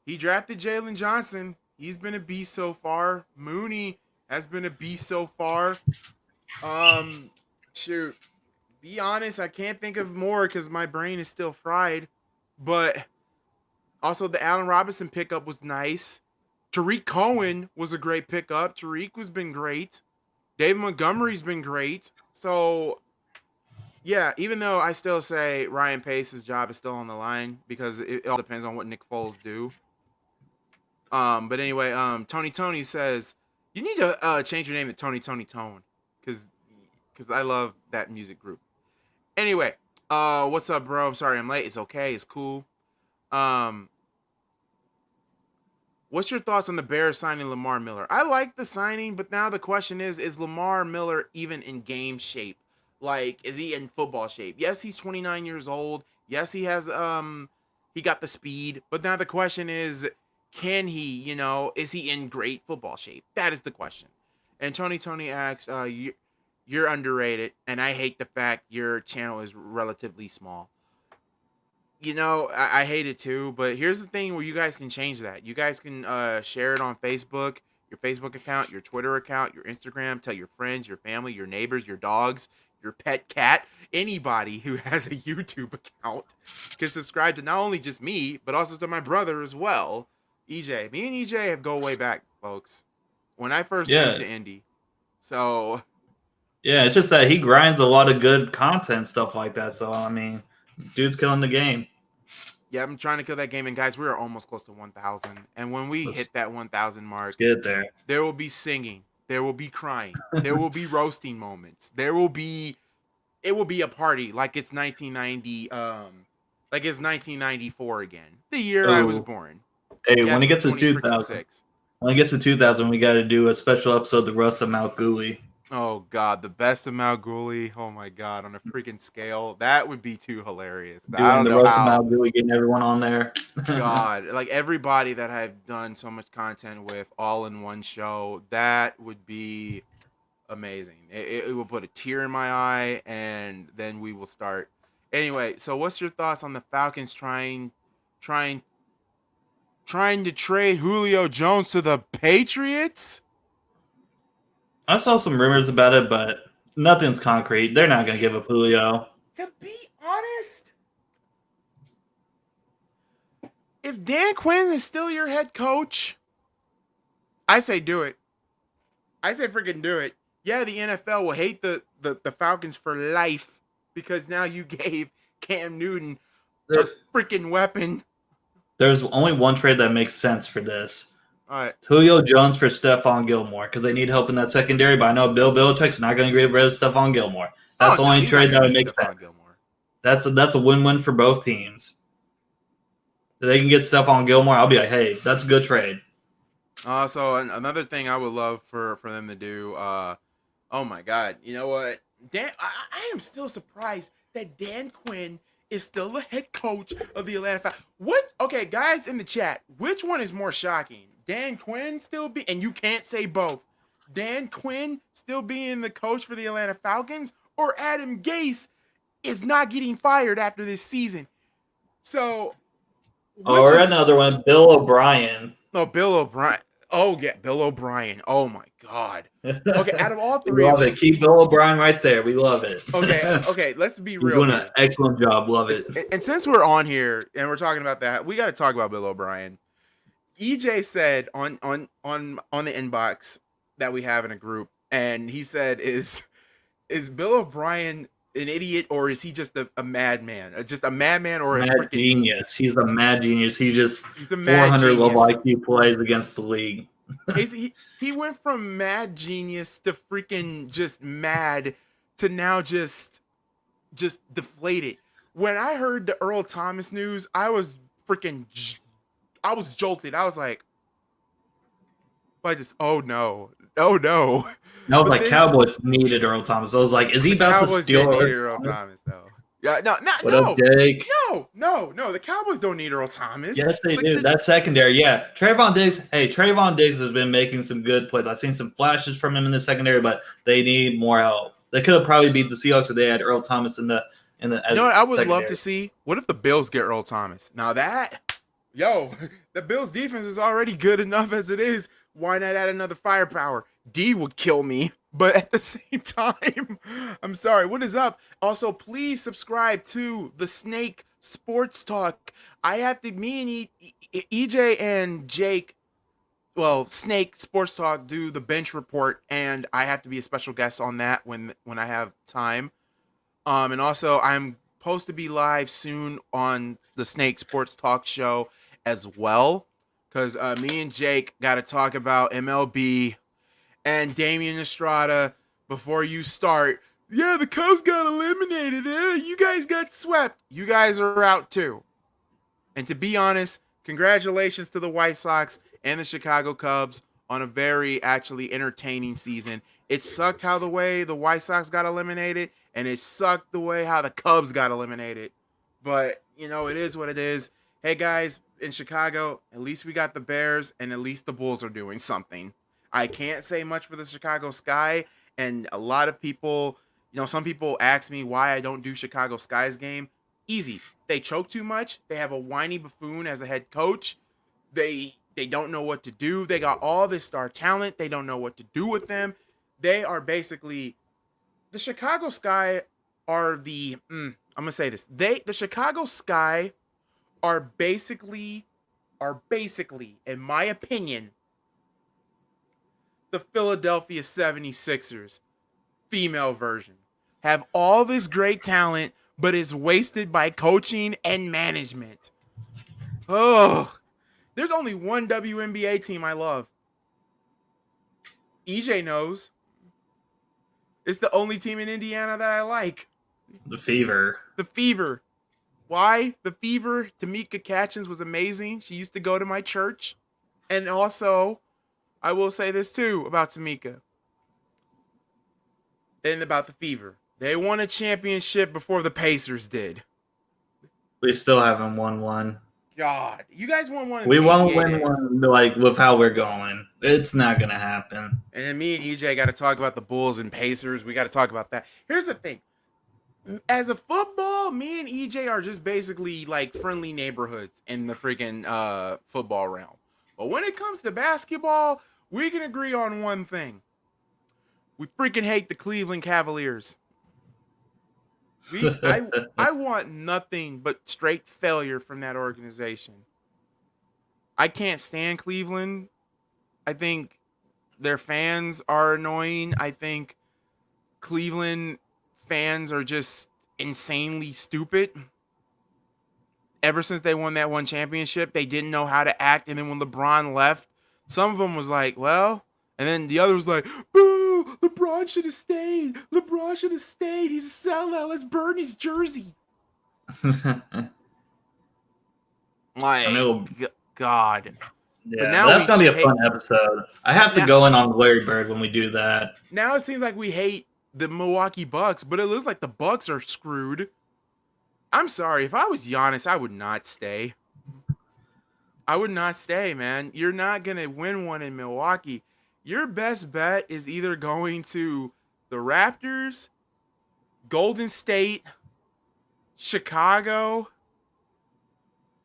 He drafted Jalen Johnson. He's been a beast so far. Mooney has been a beast so far. Um, shoot, be honest, I can't think of more because my brain is still fried. But also, the Allen Robinson pickup was nice. Tariq Cohen was a great pickup. Tariq has been great. David Montgomery's been great. So, yeah, even though I still say Ryan Pace's job is still on the line because it all depends on what Nick Foles do. But anyway, Tony says you need to change your name to Tony Tone because I love that music group. Anyway, what's up, bro? I'm sorry I'm late. It's okay. It's cool. Um, what's your thoughts on the Bears signing Lamar Miller? I like the signing, but now the question is Lamar Miller even in game shape? Like, is he in football shape? Yes, he's 29 years old. Yes, he got the speed, but now the question is, can he, is he in great football shape? That is the question. And Tony asks, you're underrated, and I hate the fact your channel is relatively small. I hate it too, but here's the thing where you guys can change that. You guys can share it on Facebook, your Facebook account, your Twitter account, your Instagram, tell your friends, your family, your neighbors, your dogs, your pet cat, anybody who has a YouTube account can subscribe to not only just me, but also to my brother as well, EJ. Me and EJ have go way back, folks. When I first moved yeah, to Indy. So, yeah. It's just that he grinds a lot of good content stuff like that. So I mean, dude's killing the game. yeah, I'm trying to kill that game. And guys, we are almost close to 1,000. And when we Let's, hit that 1,000 let's mark, get there. there will be singing, there will be crying, there will be roasting moments, it will be a party like it's 1990, like it's 1994 again, the year I was Oh, born. hey, when Yes, it gets to 20 freaking 2000, six. when it gets to 2000, we got to do a special episode the roast of MalcGoolie. Oh God, the best of MalcGoolie. Oh my God, on a freaking scale, that would be too hilarious. I Doing don't the know roast of how. MalcGoolie, getting everyone on there. God, like everybody that I've done so much content with all in one show, that would be amazing. It will put a tear in my eye, and then we will start. Anyway, so what's your thoughts on the Falcons trying, trying to trade Julio Jones to the Patriots? I saw some rumors about it, but nothing's concrete. They're not going to give up Julio. To be honest, if Dan Quinn is still your head coach, I say do it. I say freaking do it. Yeah, the NFL will hate the Falcons for life because now you gave Cam Newton a freaking weapon. There's only one trade that makes sense for this. All right. Julio Jones for Stephon Gilmore because they need help in that secondary. But I know Bill Belichick's not going to get rid of Stephon Gilmore. That's the No, only he's not trade that gonna would get make Stephon sense. Gilmore. That's a win-win for both teams. If they can get Stephon Gilmore, I'll be like, hey, that's a good trade. So another thing I would love for them to do. Oh my God, you know what? I am still surprised that Dan Quinn is still the head coach of the Atlanta Falcons. What? Okay, guys in the chat, which one is more shocking? Dan Quinn still be, and you can't say both. Dan Quinn still being the coach for the Atlanta Falcons, or Adam Gase is not getting fired after this season. So, Or another one, Bill O'Brien. No, Bill O'Brien. Oh yeah, Bill O'Brien. Oh my God. Okay, out of all We three of love them. it. Keep Bill O'Brien right there. We love it. Okay. Let's be He's real doing here. an excellent job. Love it. And since we're on here and we're talking about that, we got to talk about Bill O'Brien. EJ said on the inbox that we have in a group, and he said, "Is Bill O'Brien an idiot, or is he just a madman? Just a madman or a Mad freaking genius. He's a mad genius. He's a mad 400 level genius. IQ plays against the league. He went from mad genius to freaking just mad to now just deflated. When I heard the Earl Thomas news, I was jolted. I was like, oh no. No, But like then Cowboys needed Earl Thomas. I was like, is he about to Cowboys steal didn't need Earl Thomas? Thomas though. Yeah, What up, Jake? no. The Cowboys don't need Earl Thomas. Yes, they do. That's secondary. Yeah, Trayvon Diggs. Hey, Trayvon Diggs has been making some good plays. I've seen some flashes from him in the secondary, but they need more help. They could have probably beat the Seahawks if they had Earl Thomas in the. You know what I would love to see? What if the Bills get Earl Thomas? Now the Bills defense is already good enough as it is. Why not add another firepower? D would kill me, but at the same time, I'm sorry. What is up? Also, please subscribe to the Snake Sports Talk. Me and EJ and Jake, well, Snake Sports Talk do the bench report, and I have to be a special guest on that when I have time. And also I'm supposed to be live soon on the Snake Sports Talk show as well, because me and Jake got to talk about MLB and Damian Estrada before you start. Yeah, the Cubs got eliminated. You guys got swept. You guys are out too. And to be honest, congratulations to the White Sox and the Chicago Cubs on a very actually entertaining season. It sucked how the way the White Sox got eliminated, and it sucked the way how the Cubs got eliminated. But, you know, it is what it is. Hey, guys, in Chicago, at least we got the Bears, and at least the Bulls are doing something. I can't say much for the Chicago Sky, and a lot of people, some people ask me why I don't do Chicago Sky's game. Easy. They choke too much. They have a whiny buffoon as a head coach. They don't know what to do. They got all this star talent. They don't know what to do with them. They are basically the Chicago Sky are I'm gonna say this. The Chicago Sky are basically, in my opinion, the Philadelphia 76ers female version. Have all this great talent, but is wasted by coaching and management. Oh, there's only one WNBA team I love. EJ knows. It's the only team in Indiana that I like. The Fever. The Fever. Why? The Fever. Tamika Catchings was amazing. She used to go to my church. And also, I will say this too about Tamika. And about the Fever. They won a championship before the Pacers did. We still haven't won one. God, you guys won one. We won't win one like with how we're going. It's not gonna happen. And then me and EJ got to talk about the Bulls and Pacers. We got to talk about that. Here's the thing: as a football, me and EJ are just basically like friendly neighborhoods in the freaking football realm. But when it comes to basketball, we can agree on one thing: we freaking hate the Cleveland Cavaliers. I want nothing but straight failure from that organization. I can't stand Cleveland. I think their fans are annoying. I think Cleveland fans are just insanely stupid. Ever since they won that one championship, they didn't know how to act. And then when LeBron left Some of them was like, well, and then the other was like, boo, LeBron should have stayed. LeBron should have stayed. He's a sellout. Let's burn his jersey. I mean, Like, God. But yeah, but now that's we gonna be a hate. fun episode. I have to Now, go in on Larry Bird when we do that. now it seems like we hate the Milwaukee Bucks, but it looks like the Bucks are screwed. I'm sorry. If I was Giannis, I would not stay. I would not stay, man. You're not going to win one in Milwaukee. Your best bet is either going to the Raptors, Golden State, Chicago.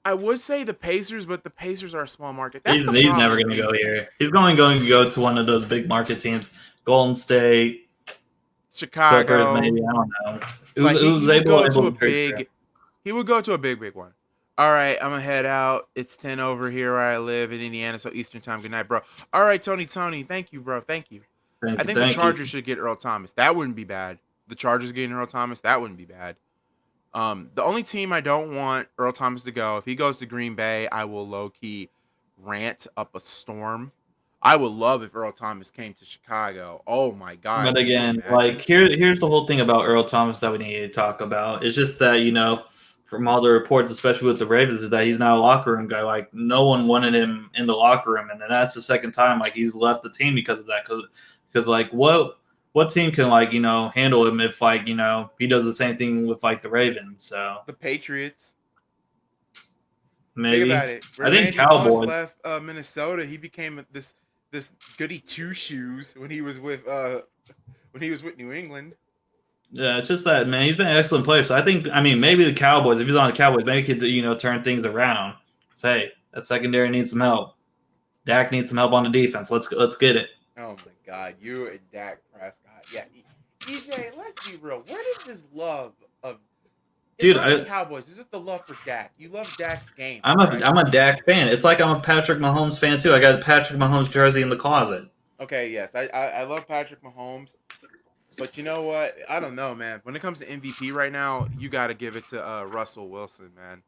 I would say the Pacers, but the Pacers are a small market. That's the He's problem never with going to me. go here. He's going to go to one of those big market teams, Golden State, Clippers, Chicago. maybe. I don't know. Like he Who's would go to able a to trade there? big he would go to a big one. All right, I'm gonna head out. It's 10 over here where I live in Indiana, so Eastern time. Good night, bro. All right, Tony. Thank you, bro. Thank you. I think the Thank you. Chargers should get Earl Thomas. That wouldn't be bad. The Chargers getting Earl Thomas, that wouldn't be bad. The only team I don't want Earl Thomas to go, if he goes to Green Bay, I will low key rant up a storm. I would love if Earl Thomas came to Chicago. Oh my God. But again, like here's the whole thing about Earl Thomas that we need to talk about. It's just that, from all the reports, especially with the Ravens, is that he's not a locker room guy. Like no one wanted him in the locker room, and then that's the second time like he's left the team because of that. Because like what team can handle him if he does the same thing with like the Ravens? So the Patriots. maybe. Think about it. When I think Randy Moss Cowboys left Minnesota, he became this goody two shoes when he was with New England. Yeah, it's just that, man, he's been an excellent player. So I think, maybe the Cowboys, if he's on the Cowboys, maybe he could, turn things around. Say that secondary needs some help. Dak needs some help on the defense. Let's get it. Oh my God, you and Dak Prescott. Yeah, EJ, let's be real. Where did this love of Dude, the Cowboys? It's just the love for Dak. You love Dak's game. I'm a Dak fan. It's like I'm a Patrick Mahomes fan too. I got a Patrick Mahomes jersey in the closet. Okay, yes, I love Patrick Mahomes. But you know what? I don't know, man. When it comes to MVP right now, you got to give it to Russell Wilson, man.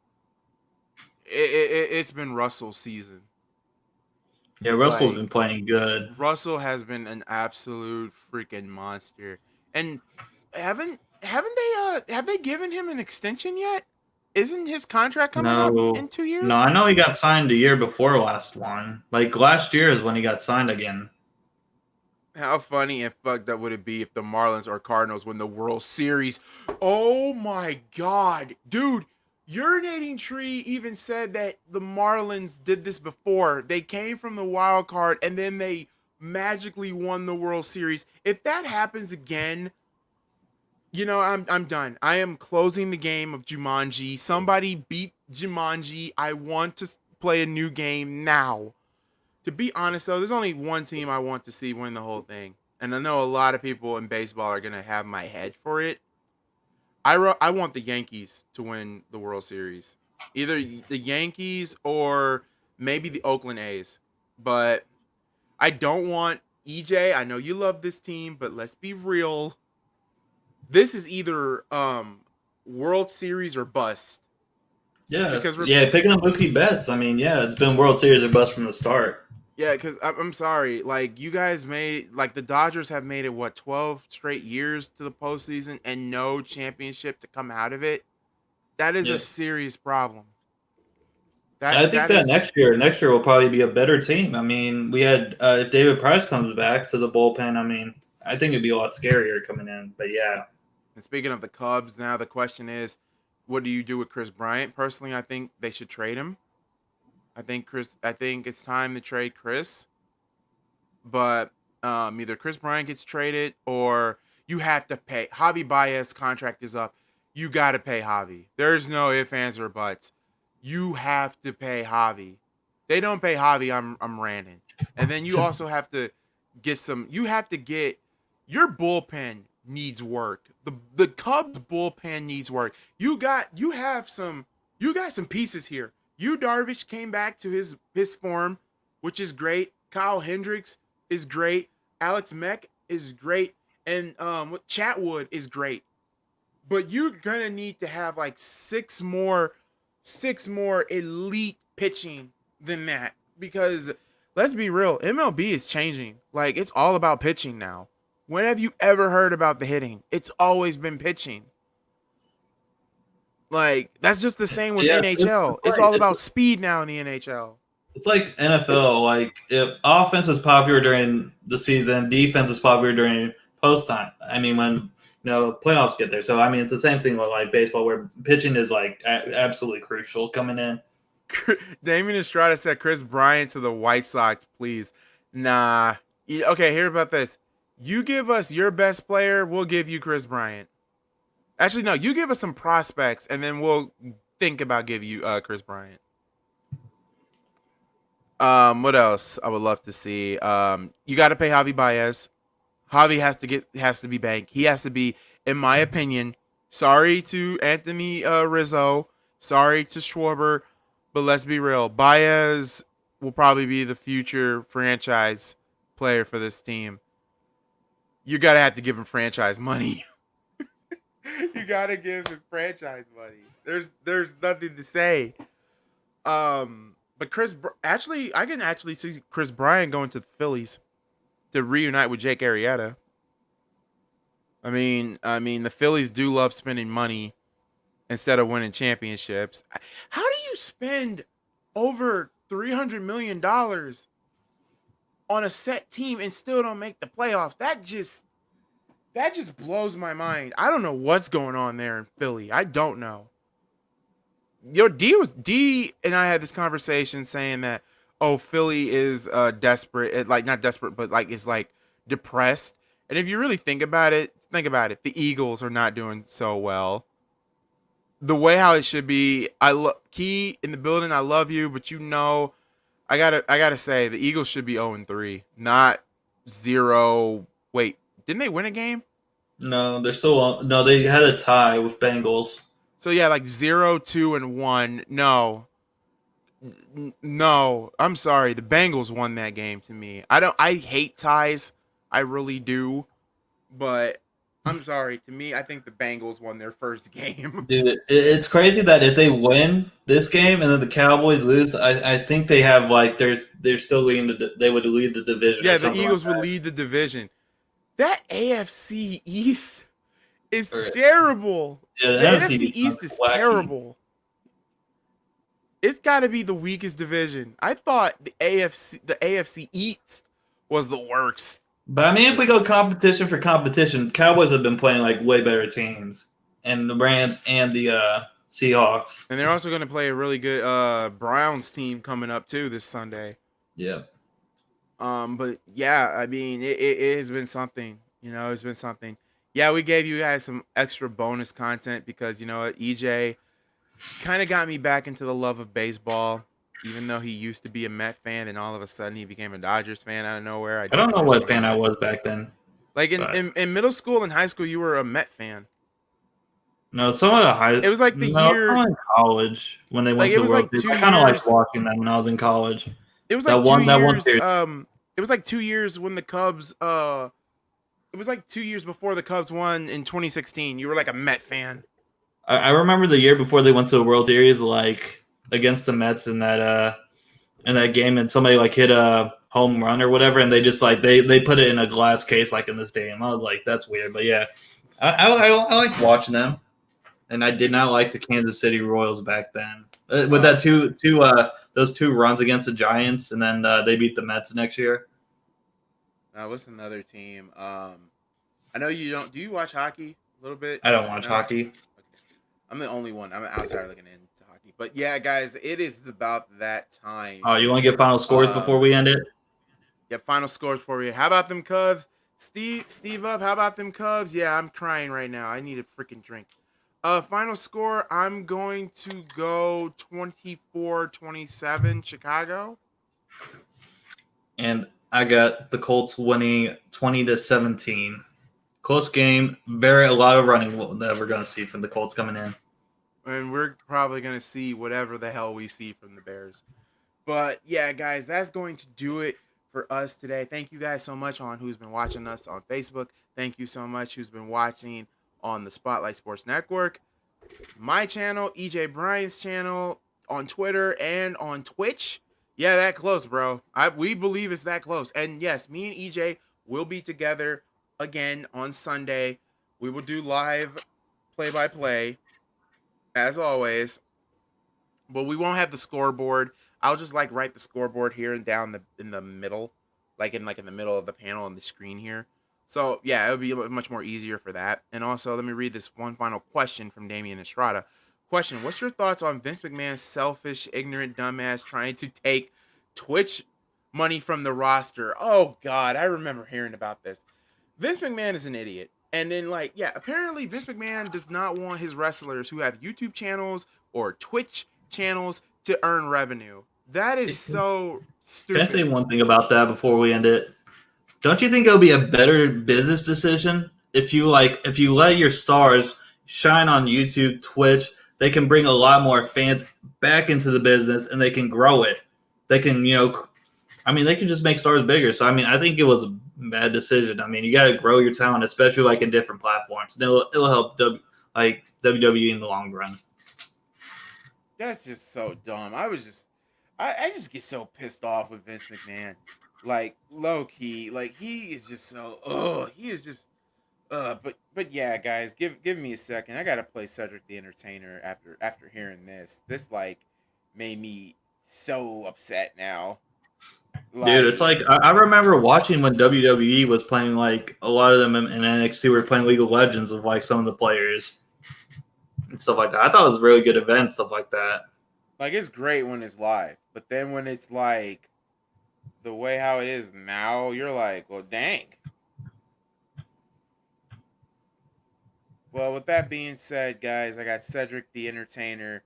It's been Russell's season. Yeah, Russell's been playing good. Russell has been an absolute freaking monster. And have they given him an extension yet? Isn't his contract coming up in 2 years? No, I know he got signed a year before last one. Like last year is when he got signed again. How funny and fucked up would it be if the Marlins or Cardinals win the World Series? Oh my God, dude. Urinating Tree even said that the Marlins did this before. They came from the wild card and then they magically won the World Series. If that happens again, I'm done. I am closing the game of Jumanji. Somebody beat Jumanji. I want to play a new game now. To be honest, though, there's only one team I want to see win the whole thing. And I know a lot of people in baseball are going to have my head for it. I want the Yankees to win the World Series. Either the Yankees or maybe the Oakland A's. But I don't want EJ. I know you love this team, but let's be real. This is either World Series or bust. Yeah, picking up Mookie Betts. It's been World Series or bust from the start. Yeah, because I'm sorry. Like, you guys the Dodgers have made it, 12 straight years to the postseason and no championship to come out of it? That is a serious problem. I think that next year will probably be a better team. We had, if David Price comes back to the bullpen, I think it'd be a lot scarier coming in. But yeah. And speaking of the Cubs, now the question is, what do you do with Chris Bryant? Personally, I think they should trade him. I think it's time to trade Chris. But either Chris Bryant gets traded or you have to pay. Javi Baez's contract is up. You got to pay Javi. There's no ifs, ands, or buts. You have to pay Javi. They don't pay Javi, I'm ranting. And then you also have to get your bullpen needs work. The Cubs bullpen needs work. You got some pieces here. Yu Darvish came back to his form, which is great. Kyle Hendricks is great. Alex Meck is great. And Chatwood is great. But you're gonna need to have like six more elite pitching than that. Because let's be real. MLB is changing. Like, it's all about pitching now. When have you ever heard about the hitting? It's always been pitching. Like, that's just the same with Yeah, NHL. It's all about speed now in the NHL. it's like NFL. Like if offense is popular during the season, defense is popular during post time. I mean, when playoffs get there. So I mean, it's the same thing with like baseball, where pitching is like absolutely crucial coming in. Damien Estrada said Chris Bryant to the White Sox, please. Nah. Okay, hear about this. You give us your best player, we'll give you Chris Bryant. Actually, no, you give us some prospects, and then we'll think about giving you Chris Bryant. What else I would love to see? You got to pay Javi Baez. Javi has to be banked. He has to be, in my opinion. Sorry to Anthony Rizzo. Sorry to Schwarber. But let's be real. Baez will probably be the future franchise player for this team. You gotta have to give him franchise money. You gotta give him franchise money. There's nothing to say. But I can actually see Chris Bryant going to the Phillies to reunite with Jake Arrieta. I mean, the Phillies do love spending money instead of winning championships. How do you spend over $300 million on a set team and still don't make the playoffs? That just blows my mind. I don't know what's going on there in Philly. I don't know. D and I had this conversation saying that, oh, Philly is desperate, like not desperate, but like it's like depressed. And if you really think about it. The Eagles are not doing so well. The way how it should be. Key in the building. I love you, but I gotta say the Eagles should be 0-3, not 0. Wait, didn't they win a game? No, they're still no. They had a tie with Bengals. So yeah, like 0-2-1. No, I'm sorry. The Bengals won that game to me. I hate ties. I really do. But I'm sorry. To me, I think the Bengals won their first game. Dude, it's crazy that if they win this game and then the Cowboys lose, I think they have like they're still leading. They would lead the division. Yeah, the Eagles would lead the division. That AFC East is terrible. Yeah, the NFC East is terrible. It's got to be the weakest division. I thought the AFC East was the worst. But I mean, if we go competition for competition, Cowboys have been playing like way better teams, and the Rams and the Seahawks. And they're also going to play a really good Browns team coming up too this Sunday. Yeah. But yeah, I mean, it has been something. It's been something. Yeah, we gave you guys some extra bonus content because EJ kind of got me back into the love of baseball. Even though he used to be a Met fan, and all of a sudden he became a Dodgers fan out of nowhere. I don't know what fan I was back then. Like in middle school and high school, you were a Met fan. No, some of the high. It was like the year in college when they went to the World Series. I kind of liked watching them when I was in college. It was like 2 years. It was like 2 years when the Cubs. It was like 2 years before the Cubs won in 2016. You were like a Met fan. I remember the year before they went to the World Series, like against the Mets in that game, and somebody like hit a home run or whatever, and they just like they put it in a glass case like in the stadium. I was like, that's weird, but yeah, I like watching them, and I did not like the Kansas City Royals back then with that those 2 runs against the Giants, and then they beat the Mets next year. What's another team? I know you don't. Do you watch hockey a little bit? I don't watch hockey. Okay. I'm the only one. I'm an outsider looking in. But yeah, guys, it is about that time. Oh, you want to get final scores before we end it? Yeah, final scores for you. How about them Cubs? Steve up, how about them Cubs? Yeah, I'm crying right now. I need a freaking drink. Final score, I'm going to go 24-27 Chicago. And I got the Colts winning 20-17. Close game. A lot of running that we're going to see from the Colts coming in. And we're probably going to see whatever the hell we see from the Bears. But yeah, guys, that's going to do it for us today. Thank you guys so much who's been watching us on Facebook. Thank you so much who's been watching on the Spotlight Sports Network. My channel, EjPrime's channel, on Twitter and on Twitch. Yeah, that close, bro. We believe it's that close. And yes, me and EJ will be together again on Sunday. We will do live play by play as always, but we won't have the scoreboard. I'll just like write the scoreboard here and down in the middle, like in the middle of the panel on the screen here. So yeah, it would be much more easier for that. And also, let me read this one final question from Damian Estrada. Question: what's your thoughts on Vince McMahon's selfish, ignorant dumbass trying to take Twitch money from the roster? Oh God, I remember hearing about this. Vince McMahon is an idiot. And then, like, yeah, apparently Vince McMahon does not want his wrestlers who have YouTube channels or Twitch channels to earn revenue. That is so Can I say stupid. one thing about that before we end it? Don't you think it would be a better business decision if you let your stars shine on YouTube, Twitch? They can bring a lot more fans back into the business and they can grow it. They can, they can just make stars bigger. So I think it was a bad decision. I mean, you got to grow your talent, especially like in different platforms. It'll help WWE in the long run. That's just so dumb. I just get so pissed off with Vince McMahon. Like, low key, like he is just so he is just but yeah, guys, give me a second. I gotta play Cedric the Entertainer after hearing this. This like made me so upset now. Dude, it's Like, like I remember watching when WWE was playing, like a lot of them in NXT were playing League of Legends with like some of the players and stuff like that. I thought it was a really good event, stuff like that. it's great when it's live, but then when it's like the way how it is now, you're like, well, dang. Well, with that being said, guys, I got Cedric the Entertainer.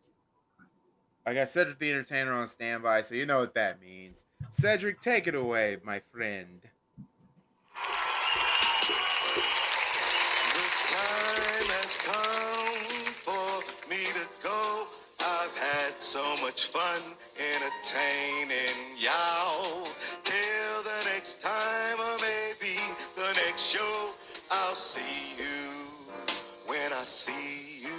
I got Cedric the Entertainer on standby, so you know what that means. Cedric, take it away, my friend. The time has come for me to go. I've had so much fun entertaining y'all. Till the next time, or maybe the next show, I'll see you when I see you.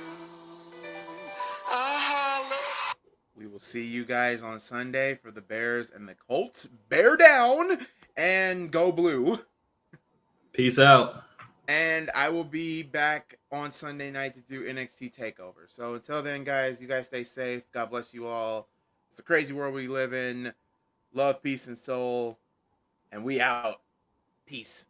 I holla. We will see you guys on Sunday for the Bears and the Colts. Bear down and go blue. Peace out. And I will be back on Sunday night to do NXT Takeover. So until then, guys, you guys stay safe. God bless you all. It's a crazy world we live in. Love, peace, and soul. And we out. Peace.